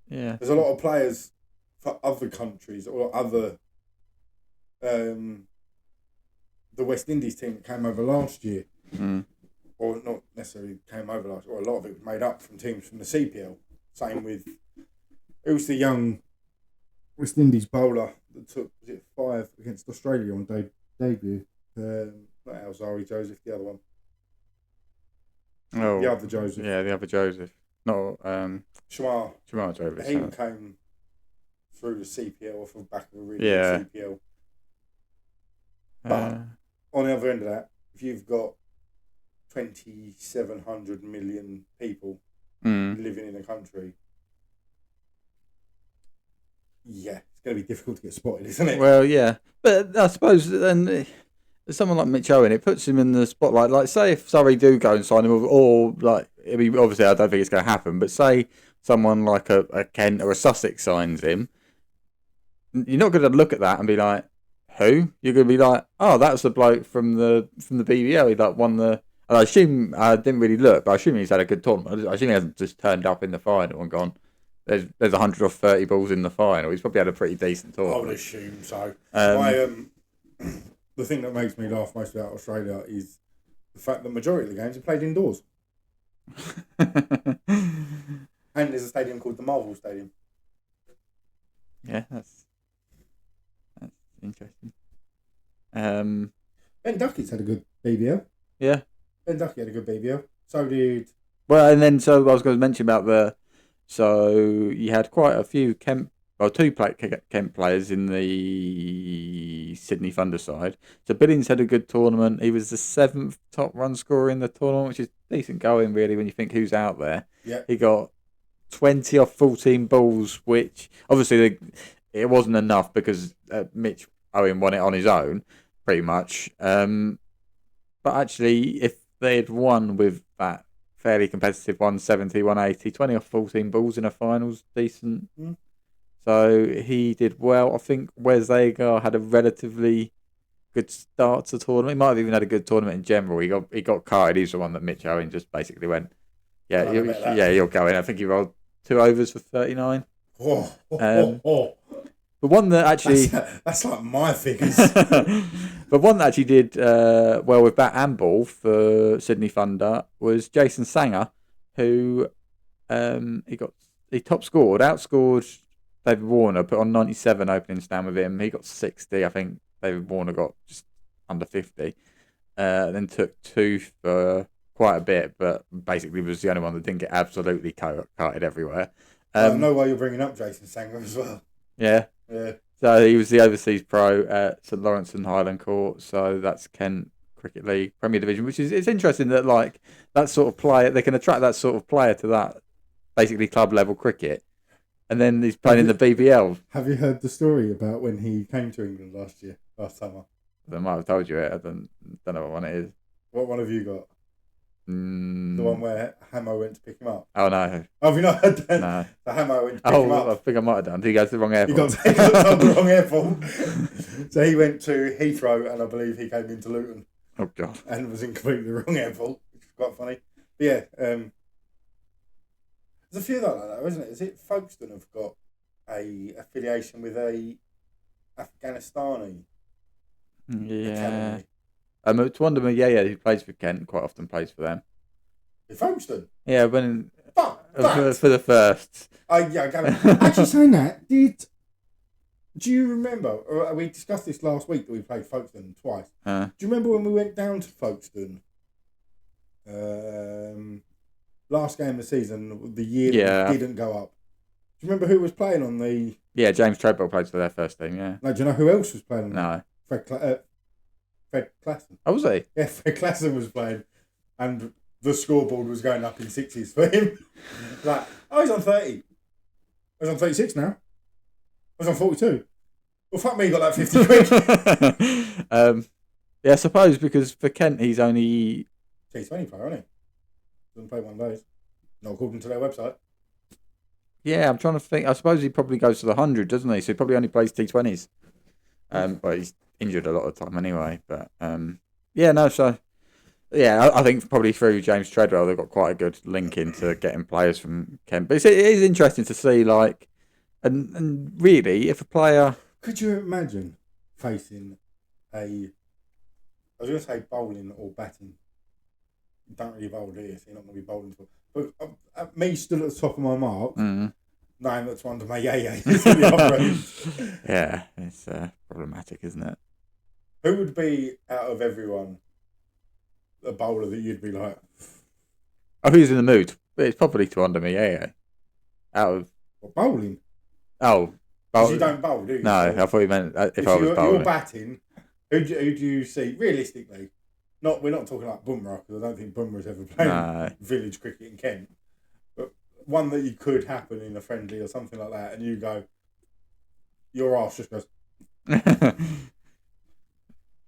Yeah. There's a lot of players for other countries or other. The West Indies team that came over last year, or not necessarily came over last year, or a lot of it was made up from teams from the CPL. Same with, it was the young West Indies bowler that took, was it 5 against Australia on debut? Not Alzari Joseph, the other one. Oh, the other Joseph. Yeah, the other Joseph. No, Shamar Joseph. He came through the CPL off the back of a really good CPL. But on the other end of that, if you've got 2,700 million people living in a country, yeah, it's going to be difficult to get spotted, isn't it? Well, yeah. But I suppose then someone like Mitch Owen, it puts him in the spotlight. Like, say if Surrey do go and sign him, or like, I mean, obviously I don't think it's going to happen, but say someone like a Kent or a Sussex signs him, you're not going to look at that and be like, who? You're going to be like, oh, that's the bloke from the BBL. He like won the. And I assume I didn't really look, but I assume he's had a good tournament. I assume he hasn't just turned up in the final and gone. There's 130 balls in the final. He's probably had a pretty decent tournament. I would assume so. The thing that makes me laugh most about Australia is the fact that the majority of the games are played indoors. And there's a stadium called the Marvel Stadium. Yeah, that's interesting. Ben Duckett's had a good BBL. Yeah. Ben Duckett had a good BBL. So did. Well, and then so I was going to mention about so you had quite a few two Kent players in the Sydney Thunder side. So Billings had a good tournament. He was the 7th top run scorer in the tournament, which is decent going really when you think who's out there. Yeah. He got 20 off 14 balls, which obviously it wasn't enough because Mitch Owen won it on his own, pretty much. But actually, if they had won with that fairly competitive 170, 180, 20 off 14 balls in a finals, decent. So he did well. I think Wes Agar had a relatively good start to the tournament. He might have even had a good tournament in general. He got carted. He's the one that Mitch Owen just basically went, you're going. I think he rolled 2 overs for 39. The one that actually that's like my figures. But one that actually did well with bat and ball for Sydney Thunder was Jason Sanger, who he top scored, outscored David Warner, put on 97 opening stand with him. He got 60. I think David Warner got just under 50. Then took 2 for quite a bit, but basically was the only one that didn't get absolutely carted everywhere. I know why you're bringing up Jason Sanger as well. Yeah. Yeah. So he was the overseas pro at St Lawrence and Highland Court. So that's Kent Cricket League Premier Division, which is it's interesting that like that sort of player, they can attract that sort of player to that basically club level cricket. And then he's playing in the BBL. Have you heard the story about when he came to England last summer? I might have told you it. I don't know what one it is. What one have you got? The one where Hamo went to pick him up. Oh no! Oh, have you not heard that? No. So Hamo went to pick him up. I think I might have done. Did he go to the wrong airport? He got on the wrong airport. So he went to Heathrow, and I believe he came into Luton. Oh god! And was in completely the wrong airport, which is quite funny. But yeah, there's a few like that, isn't it? Is it Folkestone have got a affiliation with a Afghanistani? Yeah. It's Wonder yeah, who plays for Kent, quite often plays for them. In Folkestone? Yeah, when for the first. Actually, saying that, do you remember? We discussed this last week that we played Folkestone twice. Do you remember when we went down to Folkestone? Last game of the season, the year that we didn't go up. Do you remember who was playing on the? Yeah, James Treadwell played for their first team. Yeah. No, do you know who else was playing? No. Fred Fred Klassen. Oh, was he? Yeah, Fred Klassen was playing, and the scoreboard was going up in 60s for him. Like, oh, he's on 30. He's on 36 now. He's on 42. Well, fuck me, he got like 50 quid. Yeah, I suppose because for Kent he's only T20 player, isn't he? Doesn't play one of those. Not according to their website. Yeah, I'm trying to think. I suppose he probably goes to the 100, doesn't he? So he probably only plays T20s. But he's injured a lot of the time anyway. But yeah, no. So yeah, I think probably through James Treadwell they've got quite a good link into getting players from Kent. But it is interesting to see, like, and really, if a player, could you imagine facing I was going to say bowling or batting. You don't really bowl, do you? So you're not going to be bowling. But me stood at the top of my mark, knowing that's one of my yay. Yeah, it's problematic, isn't it? Who would be, out of everyone, a bowler that you'd be like... Oh, who's in the mood? It's probably to under me, yeah. Out of... What, bowling? Oh. Because you don't bowl, do you? No, I thought you meant if I was bowling. You're batting, who do you see, realistically... We're not talking like Bumrah, because I don't think Bumrah's ever played village cricket in Kent. But one that you could happen in a friendly or something like that, and you go, your arse just goes...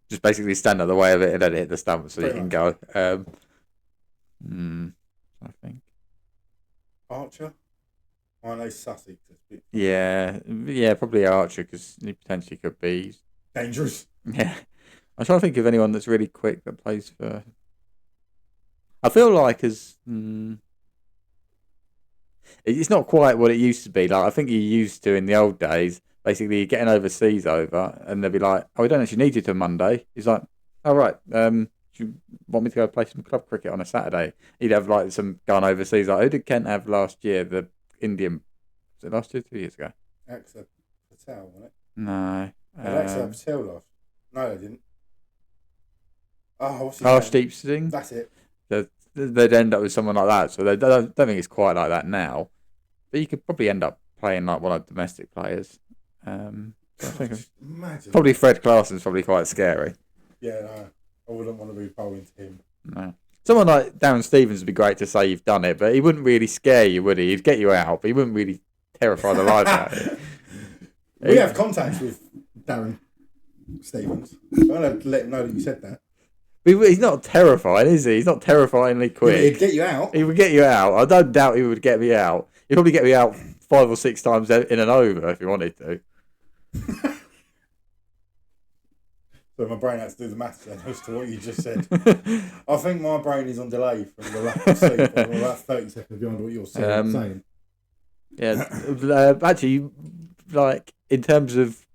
Just basically stand out the way of it and then hit the stump so you can go. I think. Archer? I know Sussex. Yeah, probably Archer, because he potentially could be... dangerous. Yeah. I'm trying to think of anyone that's really quick that plays for... I feel like it's not quite what it used to be. Like, I think you used to in the old days, basically getting overseas over, and they'd be like, oh, we don't actually need you till Monday. He's like, oh, right, do you want me to go play some club cricket on a Saturday? He'd have like some gone overseas. Like, who did Kent have last year? The Indian... Was it last year, 2 years ago? Axel Patel, wasn't it? No. Axel Patel lost. No, they didn't. Oh, what's his Harshdeep Singh. That's it. They'd end up with someone like that. So I don't think it's quite like that now. But you could probably end up playing like one of the domestic players. So I think imagine. Probably Fred Clarkson's probably quite scary. Yeah, no. I wouldn't want to be bowling to him. No. Someone like Darren Stevens would be great to say you've done it, but he wouldn't really scare you, would he? He'd get you out, but he wouldn't really terrify the life out of you. We have contacts with Darren Stevens. I'm going to let him know that you said that. He's not terrifying, is he? He's not terrifyingly quick. He'd get you out. He would get you out. I don't doubt he would get me out. He'd probably get me out 5 or 6 times in an over if he wanted to. So my brain had to do the maths then as to what you just said. I think my brain is on delay from the lack of sleep. I'm about 30 seconds behind what you're saying. Yeah, actually, like, in terms of...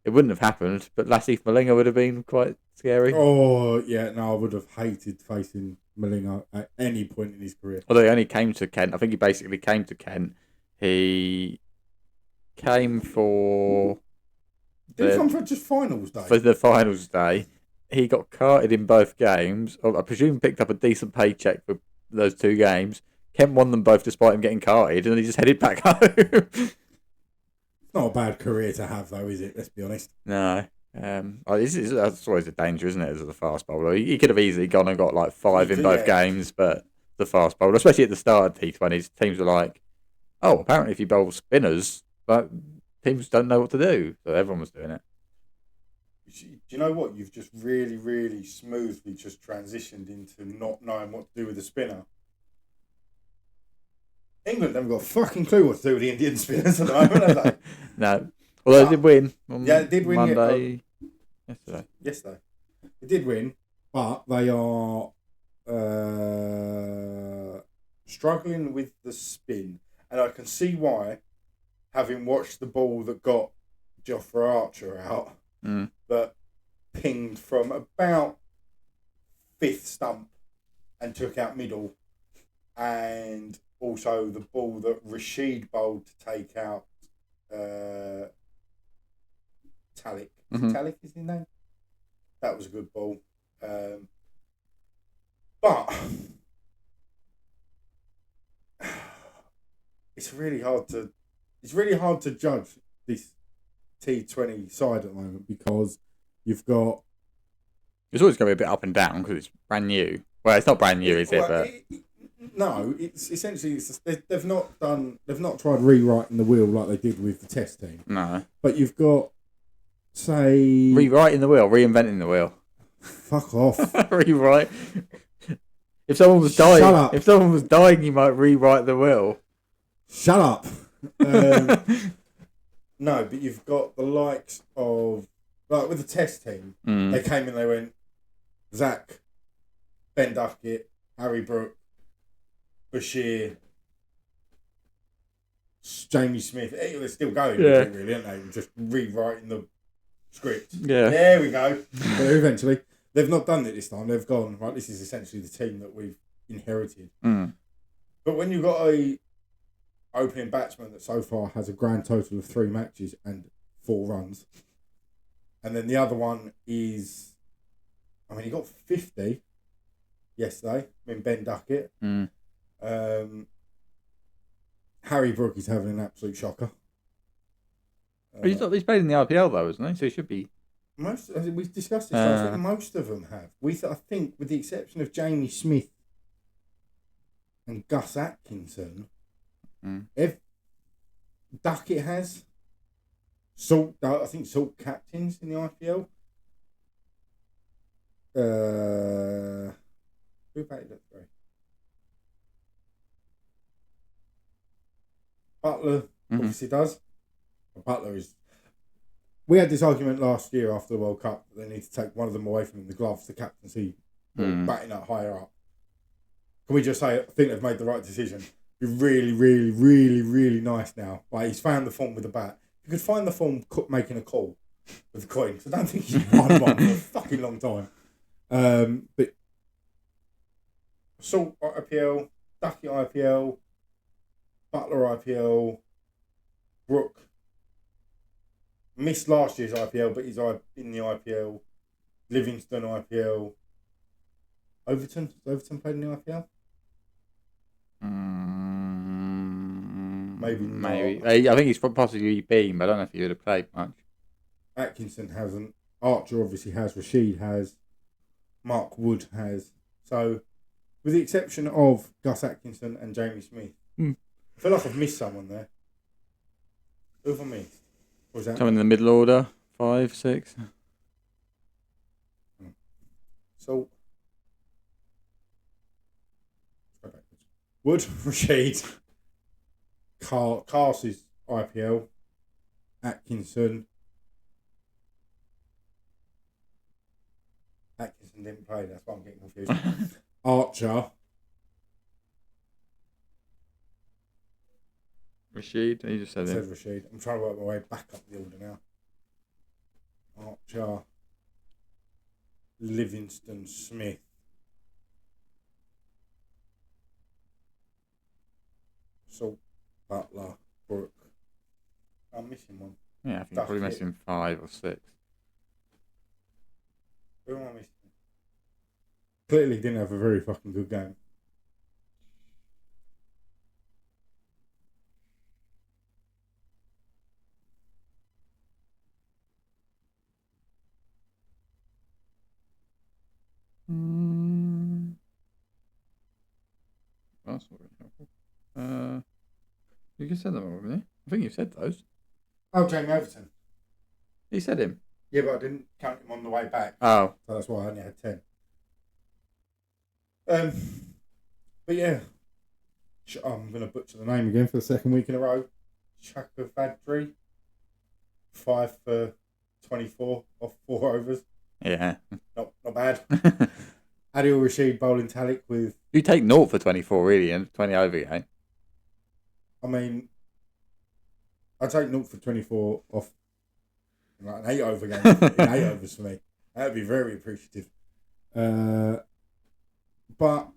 It wouldn't have happened, but Lassith Malinga would have been quite scary. Oh, yeah, no, I would have hated facing Malinga at any point in his career. Although he only came to Kent. I think he basically came to Kent. He came for... Did he come for just finals day? For the finals day. He got carted in both games. I presume picked up a decent paycheck for those 2 games. Kent won them both despite him getting carted, and then he just headed back home. Not a bad career to have, though, is it? Let's be honest. No. That's always a danger, isn't it, as a fast bowler? He could have easily gone and got like 5 in both games, but the fast bowler, especially at the start of T20s, teams were like, oh, apparently if you bowl spinners, but teams don't know what to do. So everyone was doing it. Do you know what? You've just really, really smoothly just transitioned into not knowing what to do with the spinner. England haven't got a fucking clue what to do with the Indian spinners at the moment, have they? No. Although they did win on it did win Monday. Yesterday. It did win, but they are struggling with the spin. And I can see why, having watched the ball that got Jofra Archer out, that pinged from about 5th stump and took out middle, and also the ball that Rashid bowled to take out Talik. Talik is his name? That was a good ball. But it's really hard to judge this T20 side at the moment, because you've got It's always going to be a bit up and down because it's brand new. Well, it's not brand new, is it? But no, it's essentially they've not tried rewriting the wheel like they did with the test team. No. But you've got, say, rewriting the wheel, reinventing the wheel. Fuck off. Rewrite. If someone was dying, you might rewrite the will. Shut up. No, but you've got the likes of, like with the test team, they came in, they went, Zach, Ben Duckett, Harry Brook, Bashir, Jamie Smith. They're still going, really, aren't they? Just rewriting the script. Yeah. There we go. But eventually, they've not done it this time. They've gone, right, this is essentially the team that we've inherited. But when you've got a opening batsman that so far has a grand total of 3 matches and 4 runs, and then the other one is, I mean, he got 50 yesterday, Ben Duckett. Harry Brook is having an absolute shocker. He's played in the IPL though, isn't he? So he should be. We've discussed this. I think most of them have. I think, with the exception of Jamie Smith and Gus Atkinson, if Duckett has, I think Salt captains in the IPL. Who about that three? Butler obviously does. Butler is. We had this argument last year after the World Cup that they need to take one of them away from him, the gloves, the captaincy, batting up higher up. Can we just say, I think they've made the right decision? Be really, really, really, really nice now. Like, he's found the form with the bat. If you could find the form making a call with the coin, because I don't think he's won one for a fucking long time. But Salt IPL, Ducky IPL, Butler IPL, Brook missed last year's IPL, but he's in the IPL. Livingston IPL. Overton? Has Overton played in the IPL? Maybe not. I think he's possibly been, but I don't know if he would have played much. Atkinson hasn't. Archer obviously has. Rashid has. Mark Wood has. So, with the exception of Gus Atkinson and Jamie Smith, I feel like I've missed someone there. Who have I missed? What was that? Someone in the middle order, 5, 6. So, Wood, Rashid, Cars's IPL, Atkinson didn't play, that's why I'm getting confused. Archer, Rashid, you just said it. Rashid. I'm trying to work my way back up the order now. Archer, Livingston, Smith, Salt, Butler, Brook. I'm missing one. Yeah, I think I'm probably missing 5 or 6. Who am I missing? Clearly didn't have a very fucking good game. That's not really helpful. You can said them all, haven't you? I think you said those. Oh, Jamie Overton. You said him. Yeah, but I didn't count him on the way back. Oh. So that's why I only had 10. But yeah, I'm going to butcher the name again for the second week in a row. Chakavadri, 5 for 24 off 4 overs. Yeah. Not bad. Adil Rashid bowling Talik with... You take 0 for 24, really, and 20 over game. I mean, I take 0 for 24 off like an 8 over game. 8 overs for me. That would be very appreciative. But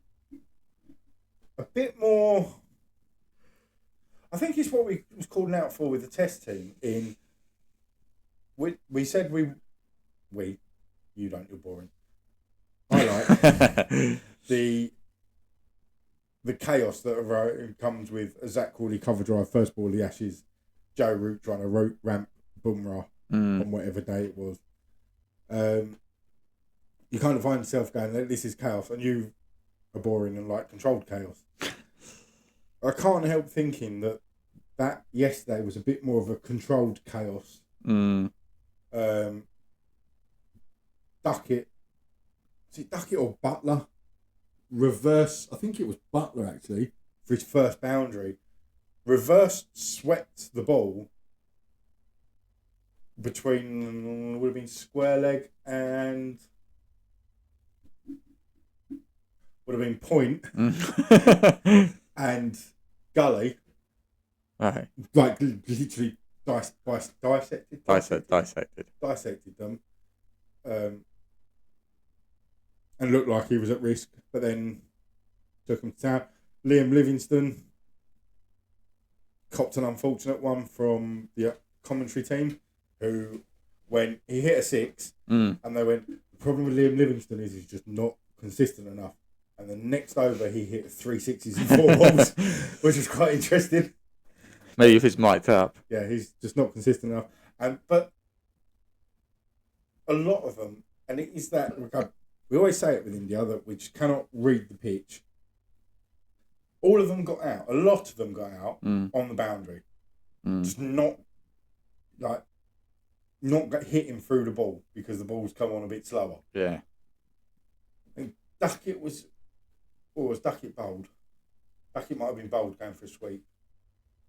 a bit more... I think it's what we was calling out for with the test team. We said you don't, you're boring. I like the chaos that comes with a Zach Crawley cover drive, first ball of the Ashes, Joe Root trying to ramp Bumrah on whatever day it was. you kind of find yourself going, this is chaos, and you are boring and like controlled chaos. I can't help thinking that yesterday was a bit more of a controlled chaos. Duckett, is it Duckett or Butler? Reverse, I think it was Butler actually, for his first boundary. Reverse swept the ball between, would have been square leg and would have been point and gully. Right. Like literally dissected them. And looked like he was at risk, but then took him down. Liam Livingston copped an unfortunate one from the commentary team, who, when he hit a 6, and they went, the problem with Liam Livingston is he's just not consistent enough. And the next over, he hit 3 6s and 4 balls, which was quite interesting. Maybe if it's mic'd up. Yeah, he's just not consistent enough. But a lot of them, and it is that, we always say it with India, that we just cannot read the pitch. All of them got out. A lot of them got out on the boundary. Just not hitting through the ball because the ball's come on a bit slower. Yeah. And Duckett was Duckett bowled? Duckett might have been bowled going for a sweep.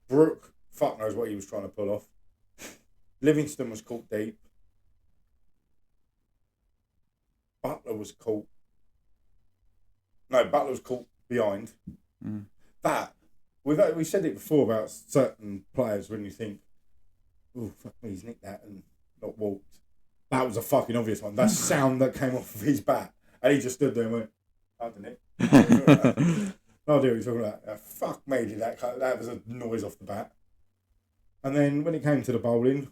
Brooke, fuck knows what he was trying to pull off. Livingston was caught deep. Butler was caught behind. That, we said it before about certain players when you think, oh, fuck me, he's nicked that and not walked. That was a fucking obvious one. That sound that came off of his bat. And he just stood there and went, I didn't it. No idea what you're talking about. Fuck me, did that was a noise off the bat. And then when it came to the bowling,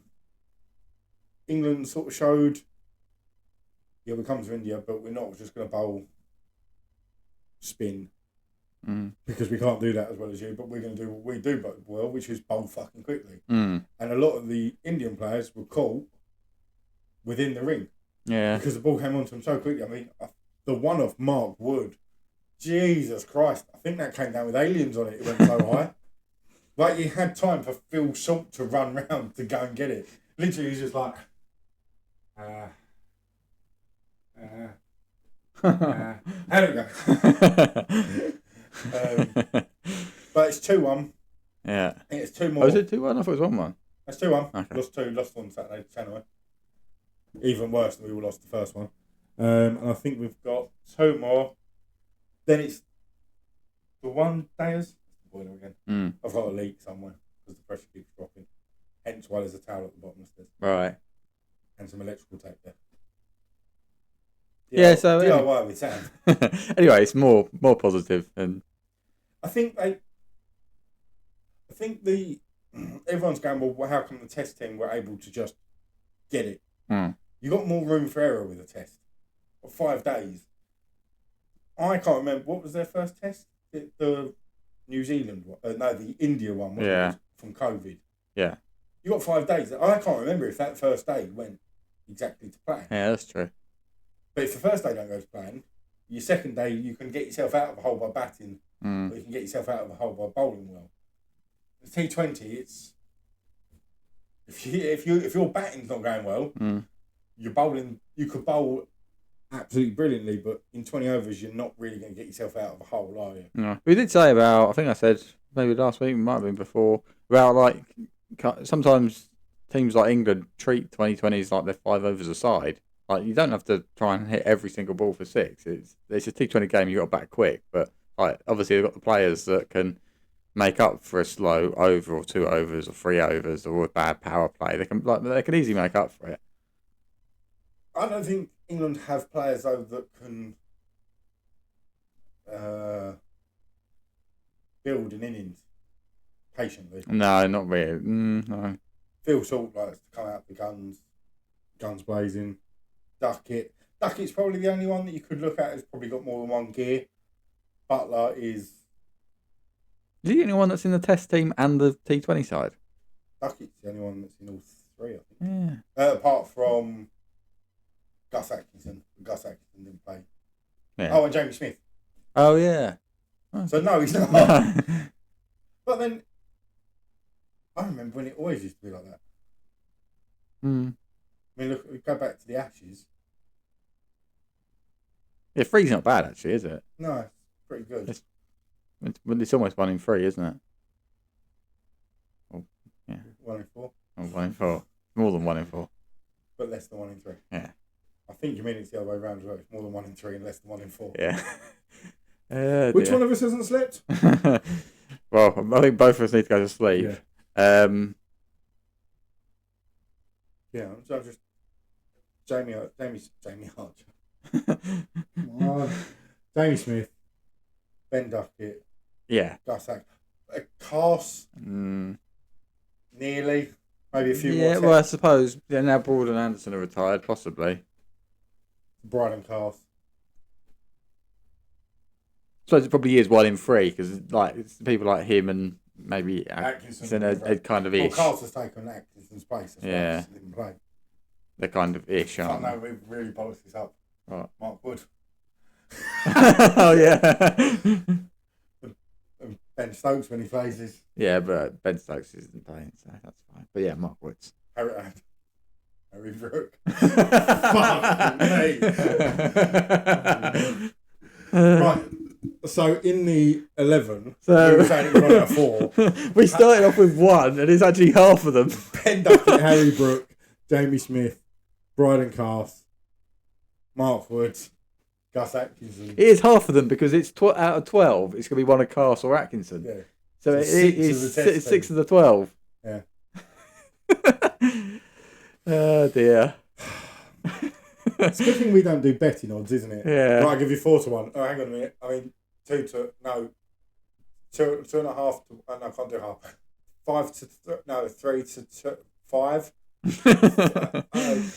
England sort of showed, yeah, we come to India, but we're not just going to bowl spin because we can't do that as well as you, but we're going to do what we do well, which is bowl fucking quickly. And a lot of the Indian players were caught within the ring. Yeah. Because the ball came onto them so quickly. I mean, the one off Mark Wood, Jesus Christ, I think that came down with aliens on it. It went so high. Like, you had time for Phil Salt to run round to go and get it. Literally, he's just like, there we go. But it's 2-1. Yeah. I think it's 2 more. Oh, is it 2-1? I thought it was 1-1. It's 2-1. Okay. Lost on Saturday to Chennai. Even worse than we lost the first one. And I think we've got 2 more. Then it's the 1 dayers. Boiler again. I've got a leak somewhere because the pressure keeps dropping. Hence why there's a towel at the bottom of the stairs. Right. And some electrical tape there. Yeah, so DIY with Sam. Anyway, it's more positive, and I think everyone's going, well, how come the test team were able to just get it? You got more room for error with a test. 5 days. I can't remember, what was their first test? The New Zealand one? No, the India one. Wasn't it? From COVID. Yeah. You got 5 days. I can't remember if that first day went exactly to plan. Yeah, that's true. But if the first day don't go to plan, your second day you can get yourself out of a hole by batting, or you can get yourself out of a hole by bowling well. The T20, it's if your batting's not going well, you're bowling. You could bowl absolutely brilliantly, but in 20 overs, you're not really going to get yourself out of a hole, are you? No. We did say about, I think I said maybe last week, might have been before, about like sometimes teams like England treat 2020s like they're 5 overs a side. Like, you don't have to try and hit every single ball for 6. It's a T20 game. You got to bat quick, but like obviously they've got the players that can make up for a slow over or 2 overs or 3 overs or a bad power play. They can easily make up for it. I don't think England have players though that can build an innings patiently. No, not really. No. Phil Salt likes to come out the guns blazing. Duckett's probably the only one that you could look at who's probably got more than one gear. Butler is he the only one that's in the test team and the T20 side? Duckett's the only one that's in all 3, I think. Yeah. Apart from Gus Atkinson. Gus Atkinson didn't play. Yeah. Oh, and Jamie Smith. Oh, yeah. So no, he's not. But then, I remember when it always used to be like that. Mm. I mean, look, we go back to the Ashes. Yeah, 3's not bad, actually, is it? No, it's pretty good. It's almost 1 in 3, isn't it? Oh, yeah. 1 in 4. Oh, 1 in 4. More than 1 in 4. But less than 1 in 3. Yeah. I think you mean it's the other way around as well. It's more than 1 in 3 and less than 1 in 4. Yeah. Which one of us hasn't slept? Well, I think both of us need to go to sleep. Yeah. Yeah, I'm just Jamie Archer. Come on. Jamie Smith, Ben Duckett, Yeah. Gus Hack, Cast, nearly, maybe a few more. Yeah, well, I suppose now Broad and Anderson are retired, possibly. Brian Cast. So it probably is 1 in 3 because like it's people like him and maybe Atkinson are kind of well, ish. Cast has taken Atkinson's place. Yeah. He didn't play. They're kind of ish, I aren't know we really polished this up. they? Right. Mark Wood. Oh yeah. And Ben Stokes when he plays. Yeah, but Ben Stokes isn't playing, so that's fine. But yeah, Mark Woods. Harry Brook. Fuck me. Right. So in the 11, we were saying it was 1 out of 4. We started off with 1, and it's actually half of them. Ben Duckett, Harry Brook, Jamie Smith, Bryden Cast, Mark Woods, Gus Atkinson. It is half of them because it's out of 12. It's going to be one of Cast or Atkinson. Yeah. So So it's 6 of the 12. Yeah. Oh dear. It's a good thing we don't do betting odds, isn't it? Yeah. Right, I'll give you 4 to 1. Oh, hang on a minute. I mean, 2 to 2.5 to. Oh, no, I can't do half. 5 to 3 to 5.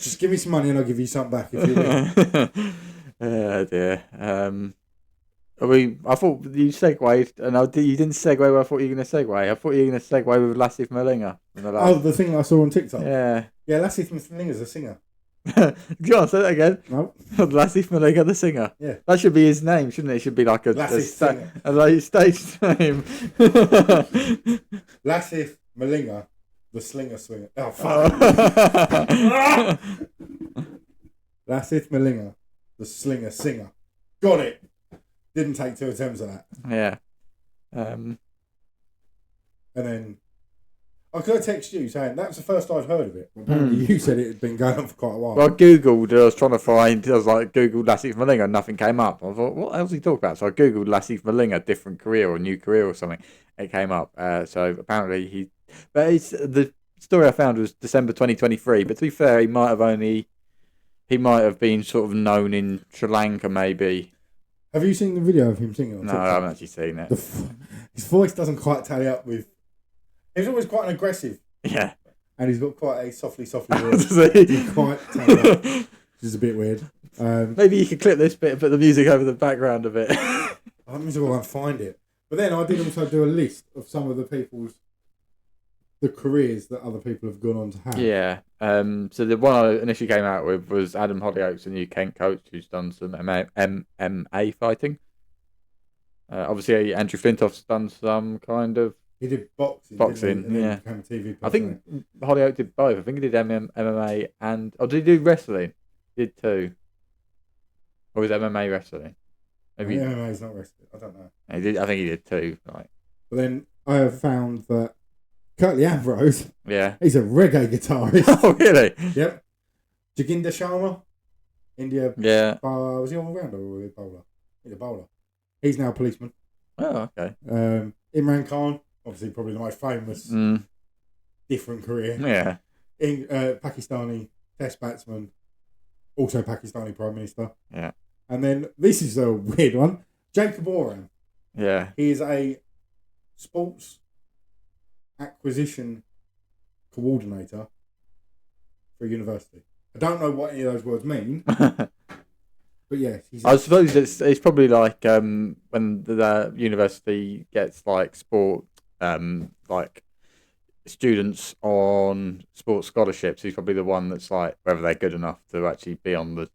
Just give me some money and I'll give you something back if you win. Oh dear. I thought you segued, and you didn't segue where I thought you were going to segue. I thought you were going to segue with Lassith Malinga. The thing I saw on TikTok? Yeah. Yeah, Lassith Malinga's a singer. Go on, say that again. No. Lassith Malinga, the singer. Yeah. That should be his name, shouldn't it? It should be like a stage name. Lassith Malinga, the slinger swinger. Oh, fuck. Lassith Malinga, the slinger singer. Got it. Didn't take 2 attempts at that. Yeah. And then I could have texted you saying that's the first I'd heard of it. Apparently you said it had been going on for quite a while. Well, I googled. I was trying to find. I was like googled Lassith Malinga, and nothing came up. I thought, what else he talking about? So I googled Lassith Malinga, different career or new career or something. It came up. So apparently the story I found was December 2023. But to be fair, he might have been sort of known in Sri Lanka, maybe. Have you seen the video of him singing on No, TikTok? I haven't actually seen it. His voice doesn't quite tally up with. He's always quite an aggressive. Yeah. And he's got quite a softly voice. Does he? Quite tally up, which is a bit weird. Maybe you could clip this bit and put the music over the background of it. I'm just going to find it. But then I did also do a list of some of the careers that other people have gone on to have. Yeah. So the one I initially came out with was Adam Hollyoaks, a new Kent coach who's done some MMA fighting. Obviously, Andrew Flintoff's done some kind of. He did boxing. Boxing, he? yeah. Became a TV I think Hollyoaks did both. I think he did MMA and. Oh, did he do wrestling? He did 2. Or was MMA wrestling? Maybe MMA is not wrestling. I don't know. He did. I think he did 2. Right. But then I have found that Curtly Ambrose, Yeah. he's a reggae guitarist. Oh, really? Yep. Jaginder Sharma, India. Yeah. Was he all rounder or was he a bowler? He's a bowler. He's now a policeman. Oh, okay. Imran Khan, obviously probably the most famous different career. Yeah. Pakistani test batsman, also Pakistani Prime Minister. Yeah. And then this is a weird one. Jacob Oram. Yeah. He is a sports acquisition coordinator for a university. I don't know what any of those words mean, but yes. I suppose it's probably like when the university gets like sport like students on sports scholarships. He's probably the one that's like whether they're good enough to actually be on the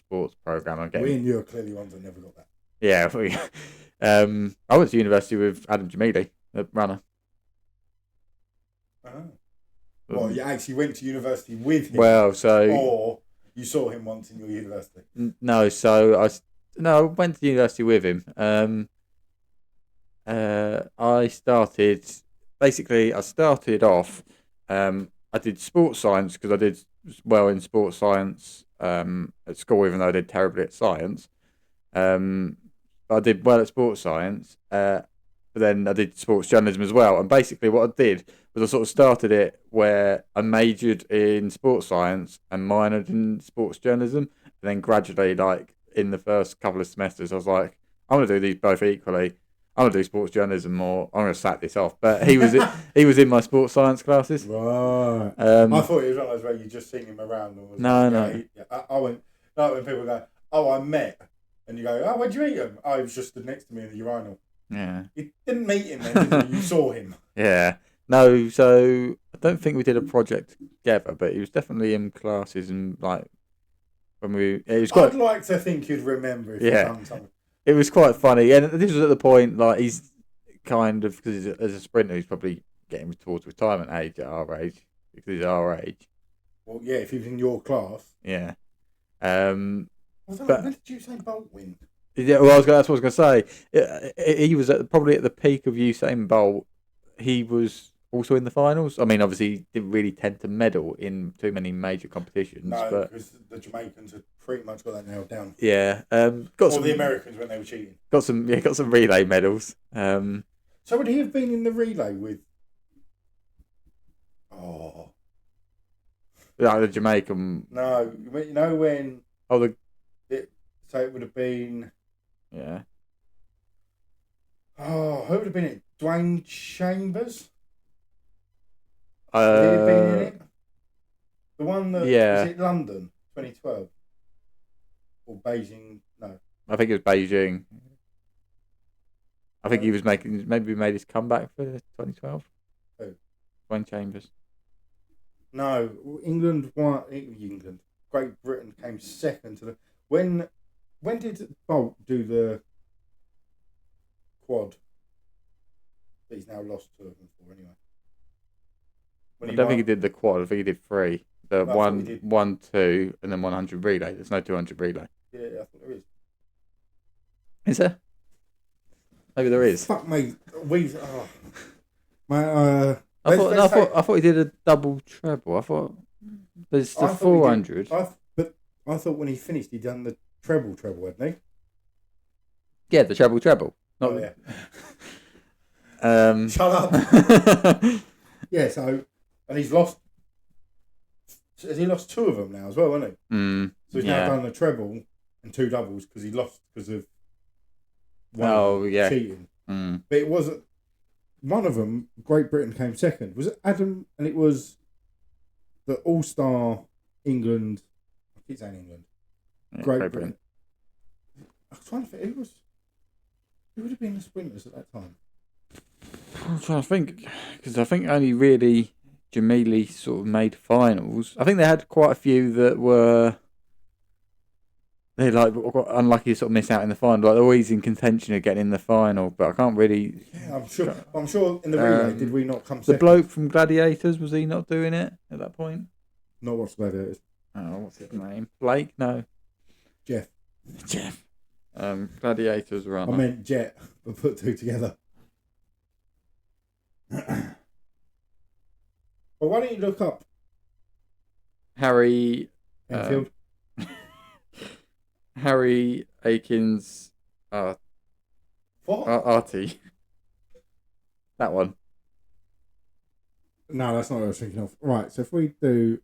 sports program. We and you are clearly ones that never got that. Yeah. I went to university with Adam Jamili, a runner. Well, you actually went to university with him. Well, so or you saw him once in your university. No, so I went to university with him. I started off. I did sports science because I did well in sports science at school, even though I did terribly at science. I did well at sports science, but then I did sports journalism as well. And basically, what I did was I sort of started it where I majored in sports science and minored in sports journalism, and then gradually, like in the first couple of semesters, I was like, I'm gonna do these both equally. I'm gonna do sports journalism more. I'm gonna sack this off. But he was in my sports science classes. Right. I thought it was one of those where you just seen him around. And was No. I went like when people go, "Oh, I met," and you go, "Oh, where'd you meet him?" Oh, he was just stood next to me in the urinal. Yeah. You didn't meet him then, did you? You saw him. Yeah. No, so I don't think we did a project together, but he was definitely in classes and like when we. It was quite. I'd like to think you'd remember if you'd done something. It was quite funny, and this was at the point like he's kind of because as a sprinter, he's probably getting towards retirement age at our age because he's our age. Well, yeah, if he was in your class. Yeah. When did you say Bolt win? Yeah, well, that's what I was going to say. He was probably at the peak of Usain Bolt. He was also in the finals. I mean, obviously, he didn't really tend to medal in too many major competitions. No, but because the Jamaicans had pretty much got that nailed down. Yeah, the Americans when they were cheating. Got some relay medals. So would he have been in the relay with? Oh, like the Jamaican. No, you know when? Oh, so it would have been. Yeah. Oh, who would have been it? Dwayne Chambers? Would he have been in it? The one that... Yeah. Was it London, 2012? Or Beijing? No. I think it was Beijing. I think he was maybe made his comeback for 2012. Who? Dwayne Chambers. No, England won. England. Great Britain came second to the... When did Bolt do the quad that he's now lost two of them for anyway? I don't think he did the quad. I think he did three. The 1, 2, and then 100 relay. There's no 200 relay. Yeah, I thought there is. Is there? Maybe there is. Fuck me. I thought he did a double treble. I thought there's the 400. But I thought when he finished, he'd done the treble, hadn't he? Yeah, the treble. Oh, yeah. Shut up. Yeah, and he's lost. Has he lost two of them now as well, hasn't he? So he's now done a treble and two doubles because he lost because of cheating. But it wasn't. One of them, Great Britain came second. Was it Adam? And it was the All-Star England. I keep saying England. Yeah, Great Britain. I was trying to think. Who would have been the sprinters at that time? I'm trying to think because I think only really Jamili sort of made finals. I think they had quite a few that were got unlucky to sort of miss out in the final. Like they're always in contention of getting in the final, but I can't really. Yeah, I'm sure in the relay did we not come second? The bloke from Gladiators, was he not doing it at that point? Not watched Gladiators. Oh, what's his name? Blake? No. Jeff. Gladiators runner. I meant Jet, but put two together. Well, why don't you look up Harry Enfield? Harry Aikens what? Artie. That one. No, that's not what I was thinking of. Right, so if we do...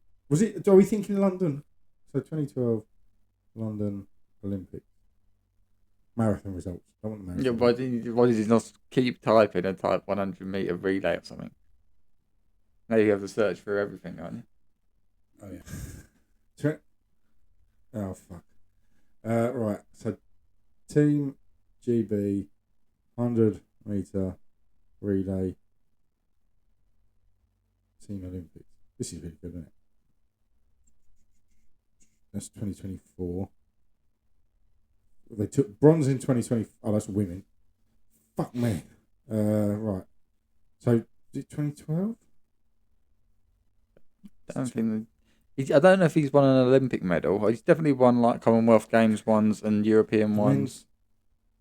Are we thinking London? So 2012 London Olympics. Marathon results. I want the marathon. Yeah, why did he not keep typing and type 100 metre relay or something? Now you have to search for everything, aren't you? Oh, yeah. Oh, fuck. Right, so Team GB 100 metre relay Team Olympics. This is really good, isn't it? That's 2024. They took bronze in 2020. Oh, that's women. Fuck me. Right. So, is it 2012? I don't know if he's won an Olympic medal. He's definitely won like Commonwealth Games ones and European ones.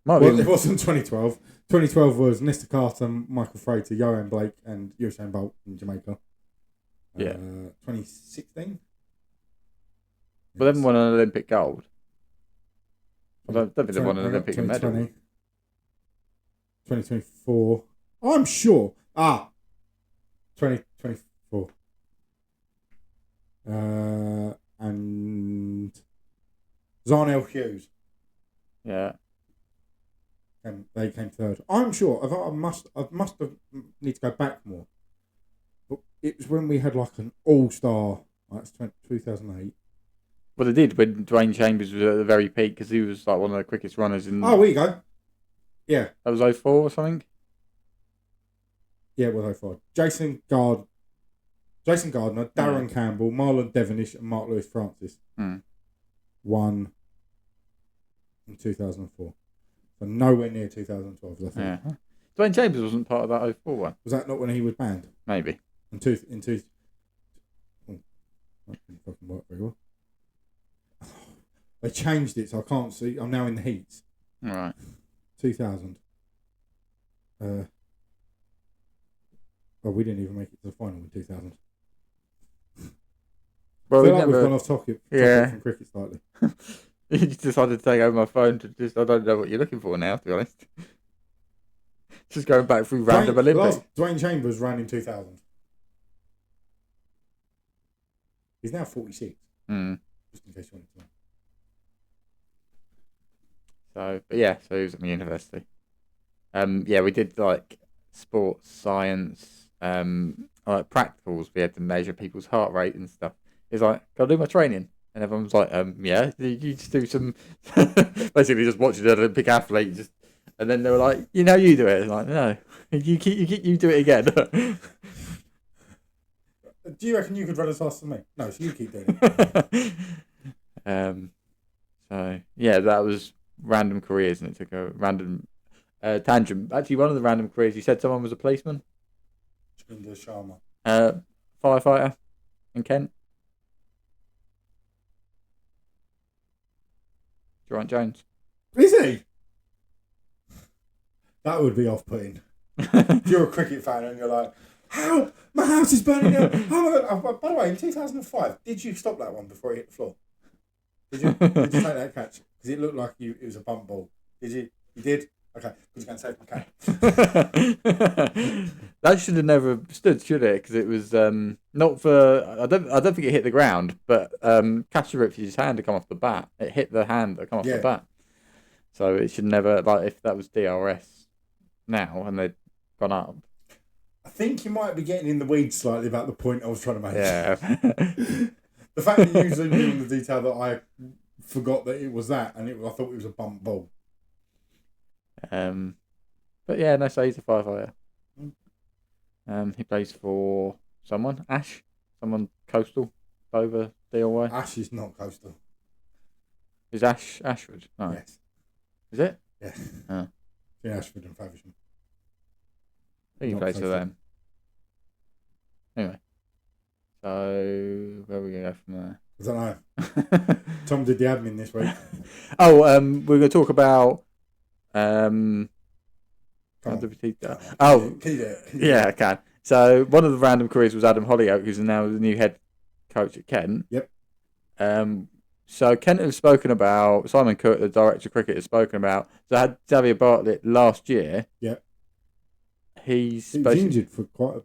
It wasn't 2012. 2012 was Nesta Carter, Michael Frater, Johan Blake, and Usain Bolt in Jamaica. Yeah. 2016. But they haven't won an Olympic gold. I don't think they won an Olympic medal. 2024. I'm sure. 2024. And Zarnell Hughes. Yeah. And they came third. I'm sure. I must have need to go back more. But it was when we had like an all-star. That's 2008. Well, they did when Dwayne Chambers was at the very peak because he was like one of the quickest runners in. Oh, there you go. Yeah. That was 04 or something? Yeah, it was 04. Jason Gardner, Darren Campbell, Marlon Devonish, and Mark Lewis Francis won in 2004. So nowhere near 2012, I think. Yeah. Dwayne Chambers wasn't part of that 04 one. Was that not when he was banned? Maybe. That didn't fucking work very well. They changed it, so I can't see. I'm now in the heats. Right. 2000. We didn't even make it to the final in 2000. Well, we've gone off topic from cricket slightly. You decided to take over my phone to I don't know what you're looking for now, to be honest. Just going back through random Olympics. Dwayne Chambers ran in 2000. He's now 46. Just in case you wanted to know. So he was at my university. We did like sports, science, like practicals. We had to measure people's heart rate and stuff. He's like, "Can I do my training?" And everyone's like, "Yeah." You just do some, basically just watching an Olympic athlete. And then they were like, "You do it." It's like, no, you do it again. Do you reckon you could run as fast as me? No, so you keep doing it. That was random careers, and it took a random tangent. Actually, one of the random careers, you said someone was a policeman. Chinder Sharma. Firefighter in Kent. Geraint Jones. Is he? That would be off-putting. If you're a cricket fan and you're like, "Help! My house is burning down." By the way, in 2005, did you stop that one before it hit the floor? Did you take that catch? Because it looked like it was a bump ball. Did you? You did? Okay, because you're going to save my cat. That should have never stood, should it? Because it was not for. I don't think it hit the ground, but catcher ripped his hand to come off the bat. It hit the hand that come off the bat. So it should never, like, if that was DRS now and they'd gone up. I think you might be getting in the weeds slightly about the point I was trying to make. Yeah. The fact that you zoomed in on the detail that I forgot that it was that, and I thought it was a bump ball. But yeah, no, so he's a firefighter. He plays for someone coastal, Dover, DIY. Ash is not coastal. Is Ashford? No. Yes. Is it? Yeah. Oh. Yeah, Ashford and Faversham. I think he plays for them. Anyway, so where are we going to go from there? I don't know. Tom did the admin this week. We're going to talk about. I can. So one of the random careers was Adam Hollyoak, who's now the new head coach at Kent. Yep. So Kent have spoken about, Simon Cook, the director of cricket, has spoken about. So I had Xavier Bartlett last year. Yep. He was injured for quite a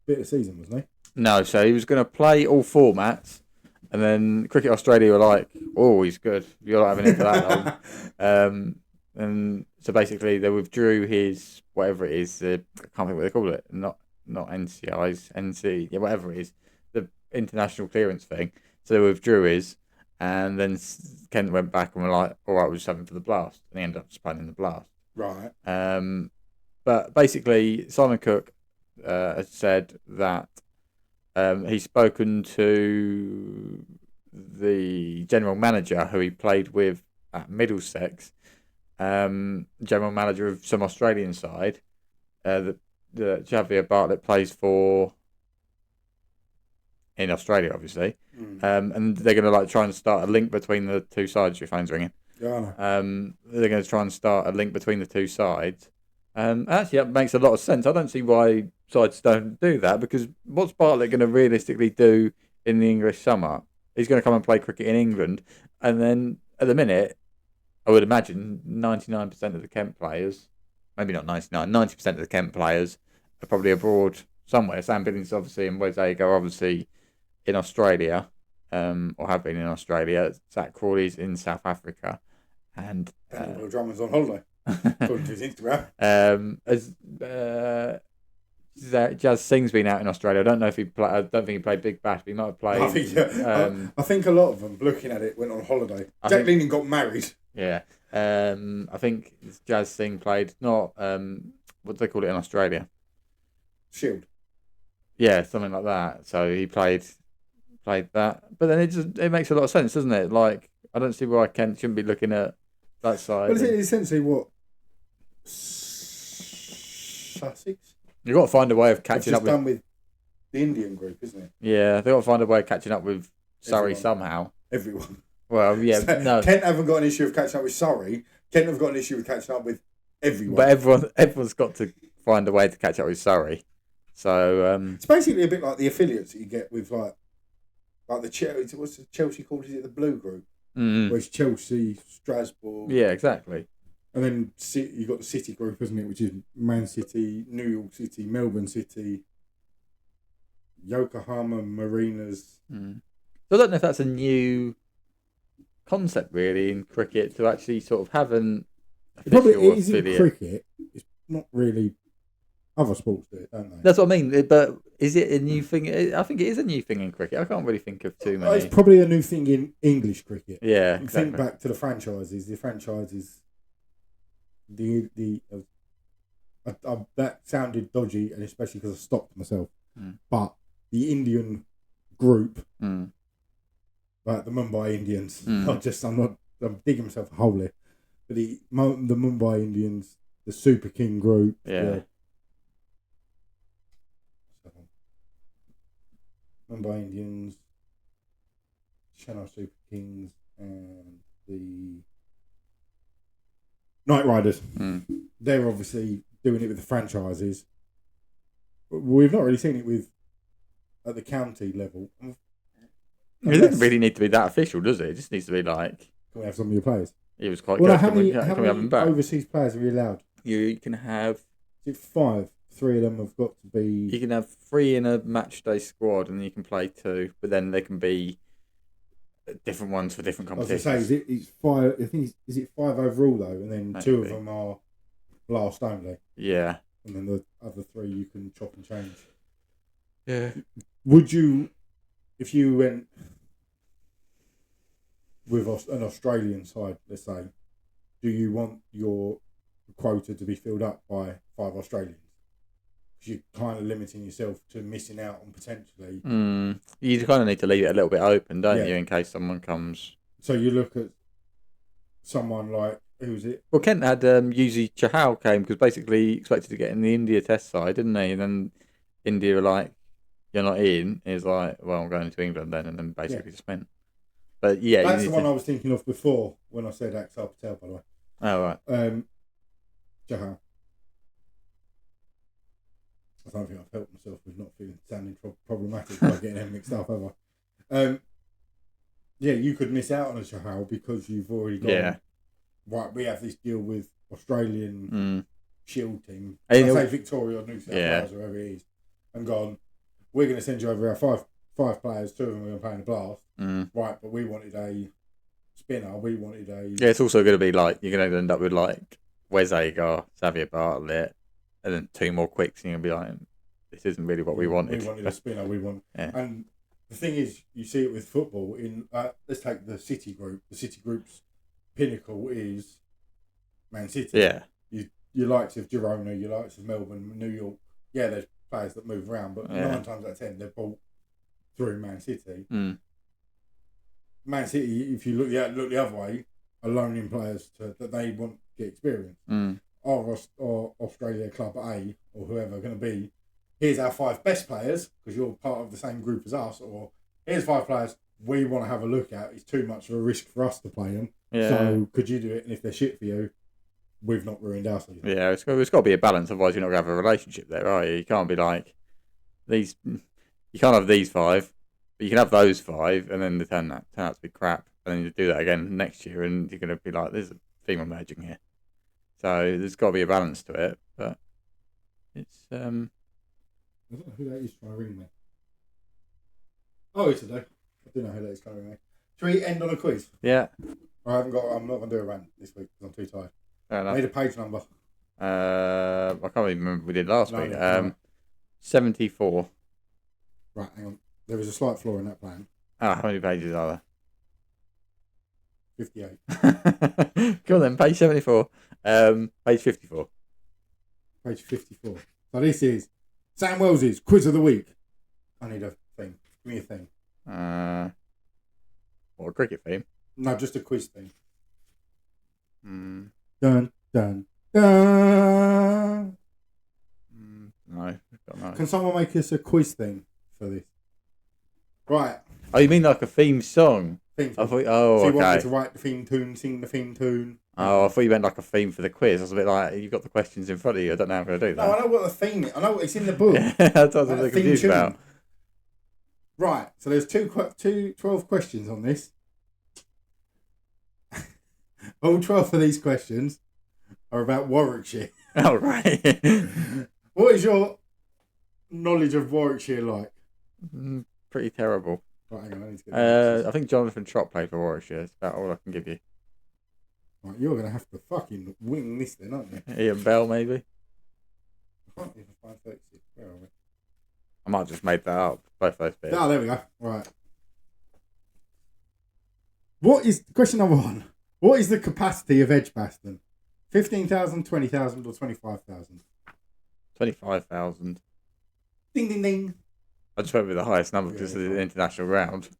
bit of season, wasn't he? No, so he was going to play all formats, and then Cricket Australia were like, "Oh, he's good. You're not having it for that long." And so basically they withdrew his, whatever it is, I can't think what they call it, not NCIs, NC, whatever it is, the international clearance thing. So they withdrew his, and then Kent went back and were like, "All right, we'll just have him for the Blast," and he ended up just playing in the Blast. Right. But basically Simon Cook has said that he's spoken to the general manager who he played with at Middlesex, general manager of some Australian side, the Javier Bartlett plays for in Australia, obviously, and they're going to like try and start a link between the two sides. Your phone's ringing. Yeah, I know. They're going to try and start a link between the two sides. Actually, that makes a lot of sense. I don't see why sides don't do that, because what's Bartlett going to realistically do in the English summer? He's going to come and play cricket in England, and then at the minute, I would imagine 99% of the Kent players, maybe not 99, 90% of the Kent players are probably abroad somewhere. Sam Billings obviously and Wes Agar obviously in Australia, or have been in Australia. Zach Crawley's in South Africa, and Will Drummond's on holiday, according to his Instagram. Jazz Singh's been out in Australia. I don't know if he I don't think he played Big Bash, but he might have played. I think a lot of them, looking at it, went on holiday. Jack Leaning got married. Yeah. I think Jazz Singh played not what do they call it in Australia? Shield. Yeah, something like that. So he played that, but then it makes a lot of sense, doesn't it? Like, I don't see why Kent shouldn't be looking at that side. But is it essentially what Sussex? You've got to find a way of catching up with. Done with the Indian group, isn't it? Yeah, they've got to find a way of catching up with Surrey somehow. Everyone. Well, yeah, so, no. Kent haven't got an issue of catching up with Surrey. Kent have got an issue with catching up with everyone. But everyone's got to find a way to catch up with Surrey. So it's basically a bit like the affiliates that you get with like the Chelsea. What's the Chelsea called? Is it the Blue Group? Where it's Chelsea, Strasbourg. Yeah, exactly. And then you've got the City Group, isn't it? Which is Man City, New York City, Melbourne City, Yokohama Marinas. So I don't know if that's a new concept really in cricket to actually sort of have an official affiliate. It is in cricket. It's not really. Other sports do it, don't they? That's what I mean. But is it a new thing? I think it is a new thing in cricket. I can't really think of too many. It's probably a new thing in English cricket. Yeah, exactly. Think back to the franchises. That sounded dodgy, and especially because I stopped myself. But the Indian group, like the Mumbai Indians, I'm digging myself a hole here. But the Mumbai Indians, the Super King group, Mumbai Indians, Chennai Super Kings, and the Knight Riders. They're obviously doing it with the franchises. But we've not really seen it at the county level. It doesn't really need to be that official, does it? It just needs to be like. Can we have some of your players? It was quite good. How many overseas players are we allowed? You can have. Is it 5? 3 of them have got to be. You can have 3 in a match day squad, and you can play 2, but then they can be different ones for different competitions. I was going to say, it's 5. I think is it 5 overall though, and then maybe. 2 of them are blast only. Yeah. And then the other 3 you can chop and change. Yeah. Would you, if you went with an Australian side, let's say, do you want your quota to be filled up by 5 Australians? You're kind of limiting yourself to missing out on potentially. You kind of need to leave it a little bit open, don't you, in case someone comes. So you look at someone like, who's it? Well, Kent had Yuzi Chahal came because basically he expected to get in the India test side, didn't he? And then India were like, you're not in. He's like, well, I'm going to England then, and then basically just went. But yeah, that's the one I was thinking of before when I said Axel Patel, by the way. Oh, right. Chahal. I don't think I've helped myself with not sounding problematic by getting them mixed up, have I? You could miss out on a Chahal because you've already got. Yeah. Right, we have this deal with Australian Shield team. I say Victoria or New South Wales, or whoever it is, and gone. We're going to send you over our five players. 2 of them are going to play in a blast. Right, but we wanted a spinner. We wanted a. Yeah, it's also going to be like you're going to end up with like Wes Agar, Xavier Bartlett. And then 2 more quicks, and you'll be like, this isn't really what we wanted. We wanted a spinner, And the thing is, you see it with football. Let's take the City Group. The City Group's pinnacle is Man City. Yeah. Your likes of Girona, your likes of Melbourne, New York. Yeah, there's players that move around, but 9 times out of 10, they're bought through Man City. Man City, if you look the other way, are loaning players that they want to get experience. Or Australia Club A or whoever going to be, here's our 5 best players because you're part of the same group as us, or here's 5 players we want to have a look at. It's too much of a risk for us to play them. Yeah. So could you do it? And if they're shit for you, we've not ruined our season. Yeah, it's got to be a balance. Otherwise, you're not going to have a relationship there, are you? You can't be like these. You can't have these 5, but you can have those 5, and then they turn out to be crap, and then you do that again next year, and you're going to be like, "There's a theme emerging here." So there's got to be a balance to it, but it's. I don't know who that is trying to ring me. Oh, it's today. I do know who that is trying to ring me. Should we end on a quiz? Yeah. I'm not going to do a rant this week because I'm too tired. Fair enough. I need a page number. I can't even remember what we did last week. 74. Right, hang on. There is a slight flaw in that plan. How many pages are there? 58. Go on then, page 74. Page 54. Page 54. So this is Sam Wells's Quiz of the Week. I need a thing. Give me a thing. What, a cricket theme? No, just a quiz thing. Dun, dun, dun. No. Can someone make us a quiz thing for this? Right. Oh, you mean like a theme song? Theme I thought, okay. So you want me to write the theme tune, sing the theme tune? Oh, I thought you meant like a theme for the quiz. I was a bit like, you've got the questions in front of you. I don't know how I'm going to do that. No, I know what the theme is. I know what it's in the book. That's what I was confused about. Right, so there's 12 questions on this. All 12 of these questions are about Warwickshire. Oh, right. What is your knowledge of Warwickshire like? Pretty terrible. Right, hang on, I need to get I think Jonathan Trott played for Warwickshire. That's about all I can give you. Right, you're going to have to fucking wing this then, aren't you? Ian Bell, maybe? I can't even find 36. Where are we? I might have just made that up. Both those bits. Oh, there we go. Right. What is question number 1? What is the capacity of Edgbaston? 15,000, 20,000 or 25,000? 25,000. Ding, ding, ding. I just went with the highest number because of the international round.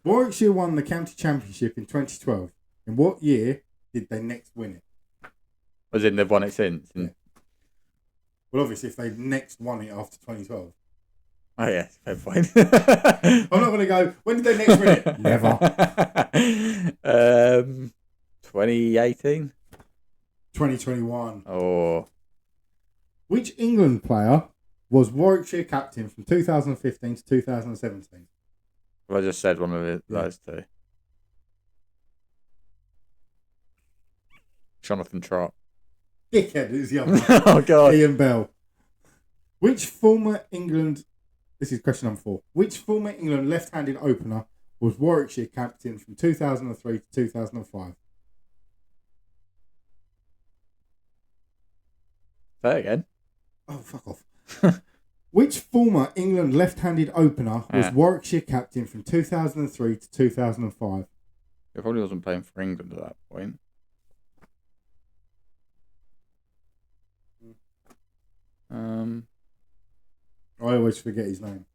Warwickshire won the county championship in 2012. In what year did they next win it? As in they've won it since? Yeah. Well, obviously, if they next won it after 2012. Oh, yes, fair point. I'm not going to go, when did they next win it? Never. 2018? 2021. Oh. Which England player was Warwickshire captain from 2015 to 2017? Well, I just said one of those two. Jonathan Trott. Dickhead is the other one. Oh, God. Ian Bell. Which former England... This is question number 4. Which former England left-handed opener was Warwickshire captain from 2003 to 2005? Say it again. Oh, fuck off. Which former England left-handed opener was Warwickshire captain from 2003 to 2005? He probably wasn't playing for England at that point. I always forget his name.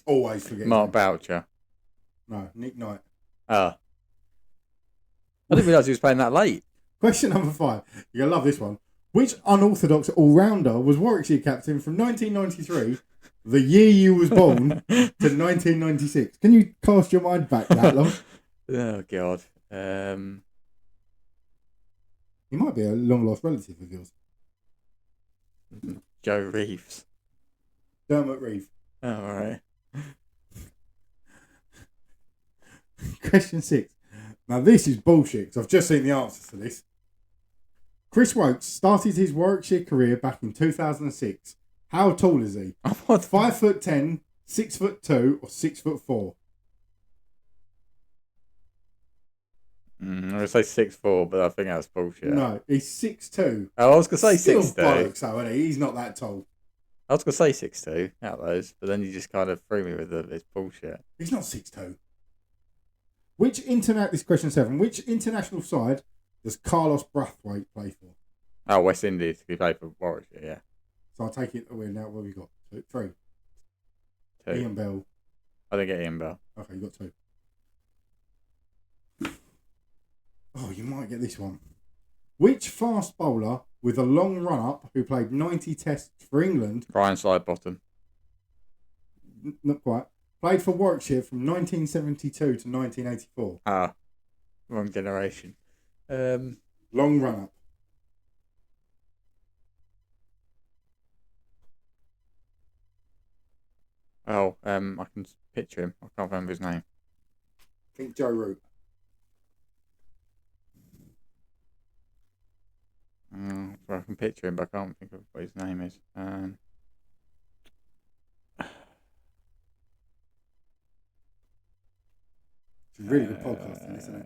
Always forget Mark his name. Boucher. No, Nick Knight. Oh. I didn't realise he was playing that late. Question number 5. You're going to love this one. Which unorthodox all-rounder was Warwickshire captain from 1993, the year you was born, to 1996? Can you cast your mind back that long? Oh, God. He might be a long-lost relative of yours. Joe Reeves. Dermot Reeve. Oh, all right. Question 6. Now, this is bullshit, because I've just seen the answers to this. Chris Wokes started his Warwickshire career back in 2006. How tall is he? 5'10", 6'2", or 6'4"? I'm going to say 6'4", but I think that's bullshit. No, he's 6'2". Oh, I was going to say 6'2". Still bollocks, though, isn't he? He's not that tall. I was going to say 6'2", out of those, but then you just kind of threw me with it's bullshit. He's not 6'2". This question 7. Which international side does Carlos Brathwaite play for? Oh, West Indies. He played for Warwickshire, yeah. So I'll take it away now. What have we got? 3. 2. Ian Bell. I didn't get Ian Bell. Okay, you got 2. Oh, you might get this one. Which fast bowler with a long run-up who played 90 tests for England... Ryan Sidebottom. Not quite. Played for Warwickshire from 1972 to 1984. Ah, wrong generation. Long run-up. Oh, I can picture him. I can't remember his name. I think Joe Root. I can picture him, but I can't think of what his name is. It's a really good podcast, isn't it?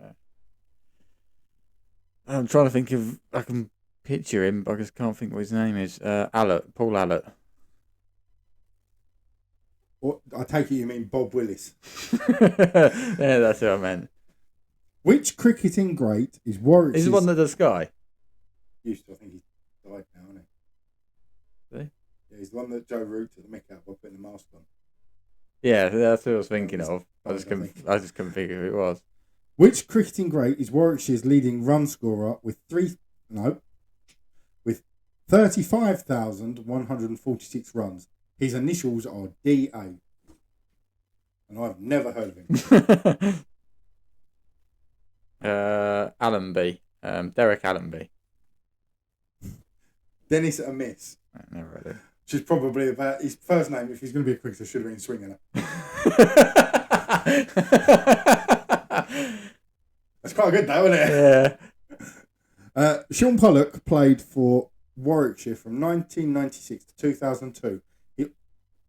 I'm trying to think of... I can picture him, but I just can't think what his name is. Allett. Paul Allett. What, I take it you mean Bob Willis. Yeah, that's what I meant. Which cricketing great is Warwickshire? He's the one that does Sky. Used to, I think he's died now, isn't he? Really? Yeah, he's the one that Joe Root took the mick out by putting the mask on. Yeah, that's what I was thinking of. I just couldn't figure who it was. Which cricketing great is Warwickshire's leading run scorer with 35,146 runs? His initials are DA. And I've never heard of him. Allenby. Derek Allenby. Dennis Amiss. I never heard of him. Which is probably about his first name, if he's going to be a cricketer, should have been Slinger. That's quite good though, isn't it? Yeah. Sean Pollock played for Warwickshire from 1996 to 2002. He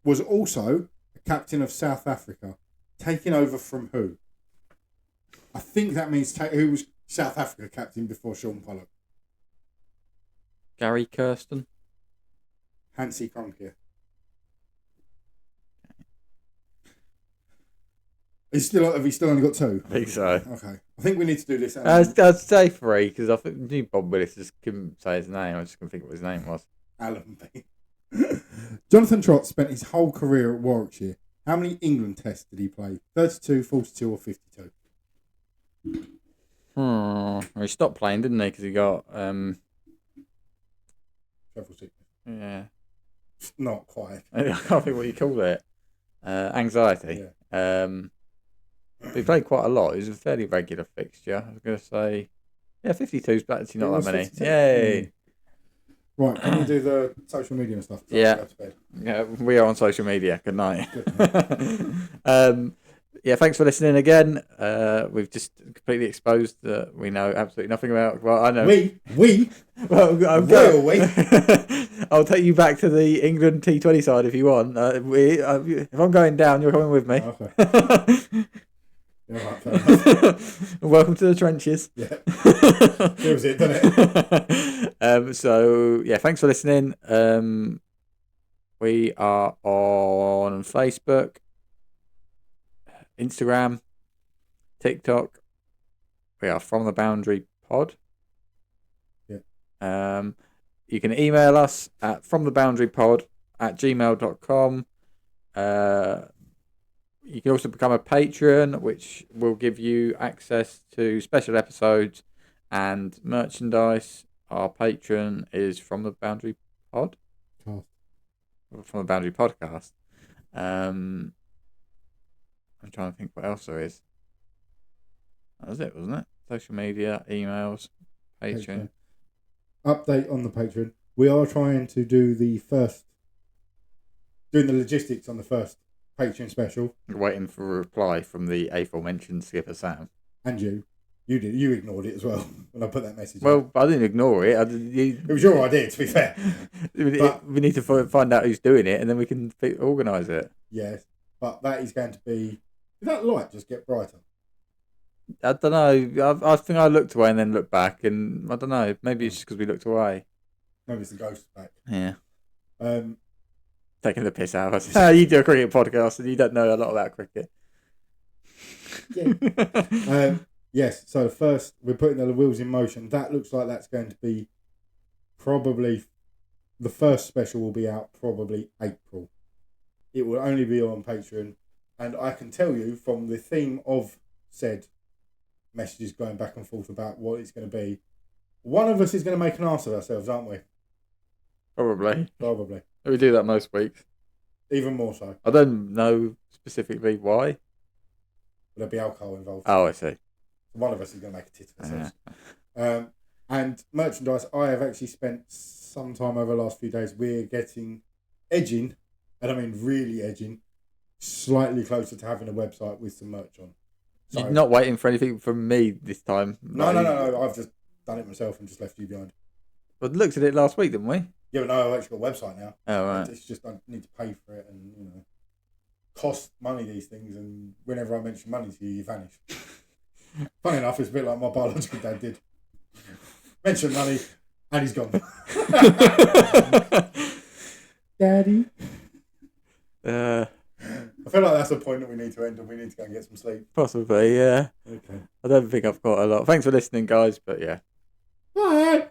was also a captain of South Africa, taking over from who? I think that means who was South Africa captain before Sean Pollock? Gary Kirsten. Hansi Cronje. Have you still only got two? I think so. Okay. I think we need to do this. I'd say three, because I knew Bob Willis, just couldn't say his name. I just couldn't think what his name was. Allenby. Jonathan Trott spent his whole career at Warwickshire. How many England tests did he play? 32, 42 or 52? Well, he stopped playing, didn't he? Because he got... Travel sickness. Yeah. Not quite. I can't think what you call it. Anxiety. Yeah. He played quite a lot. He was a fairly regular fixture. I was going to say... Yeah, 52's actually not that many. 52. Yay! Right, can you do the social media and stuff? Yeah. Yeah, we are on social media. Good night. Yeah, thanks for listening again. We've just completely exposed that we know absolutely nothing about. Well, I know. We? Well, I'll take you back to the England T20 side if you want. If I'm going down, you're coming with me. Oh, okay. Yeah, right, welcome to the trenches. Yeah. Feels it, doesn't it? So, yeah, thanks for listening. We are on Facebook, Instagram, TikTok. We are From the Boundary Pod. Yeah. You can email us at fromtheboundarypod@gmail.com. You can also become a patron, which will give you access to special episodes and merchandise. Our patron is From the Boundary Pod. From the Boundary Podcast. I'm trying to think what else there is. That was it, wasn't it? Social media, emails, Patreon. Update on the Patreon. We are trying to do doing the logistics on the first Patreon special. Waiting for a reply from the aforementioned skipper Sam. And you did. You ignored it as well when I put that message. Well, I didn't ignore it. It was your idea, to be fair. We need to find out who's doing it, and then we can organise it. Yes, but that is going to be. Did that light just get brighter? I don't know. I think I looked away and then looked back, and I don't know. Maybe it's just because we looked away. Maybe it's the ghost back. Yeah. Taking the piss out of us. You do a cricket podcast and you don't know a lot about cricket. Yeah. Yes, so first we're putting the wheels in motion. That looks like that's going to be probably the first special will be out probably April. It will only be on Patreon, and I can tell you from the theme of said messages going back and forth about what it's going to be. One of us is going to make an ass of ourselves, aren't we? Probably. We do that most weeks. Even more so. I don't know specifically why. There'll be alcohol involved. Oh, I see. One of us is going to make a tit of ourselves. And merchandise, I have actually spent some time over the last few days. We're edging, and I mean really edging, slightly closer to having a website with some merch on. So, you're not waiting for anything from me this time? No. I've just done it myself and just left you behind. But we looked at it last week, didn't we? Yeah, but no, I've actually got a website now. Oh, right. It's just I need to pay for it and, cost money, these things. And whenever I mention money to you, you vanish. Funny enough, it's a bit like my biological dad did. Mention money and he's gone. Daddy. I feel like that's a point that we need to end and we need to go and get some sleep. Possibly, yeah. Okay. I don't think I've got a lot. Thanks for listening, guys, but yeah. Bye.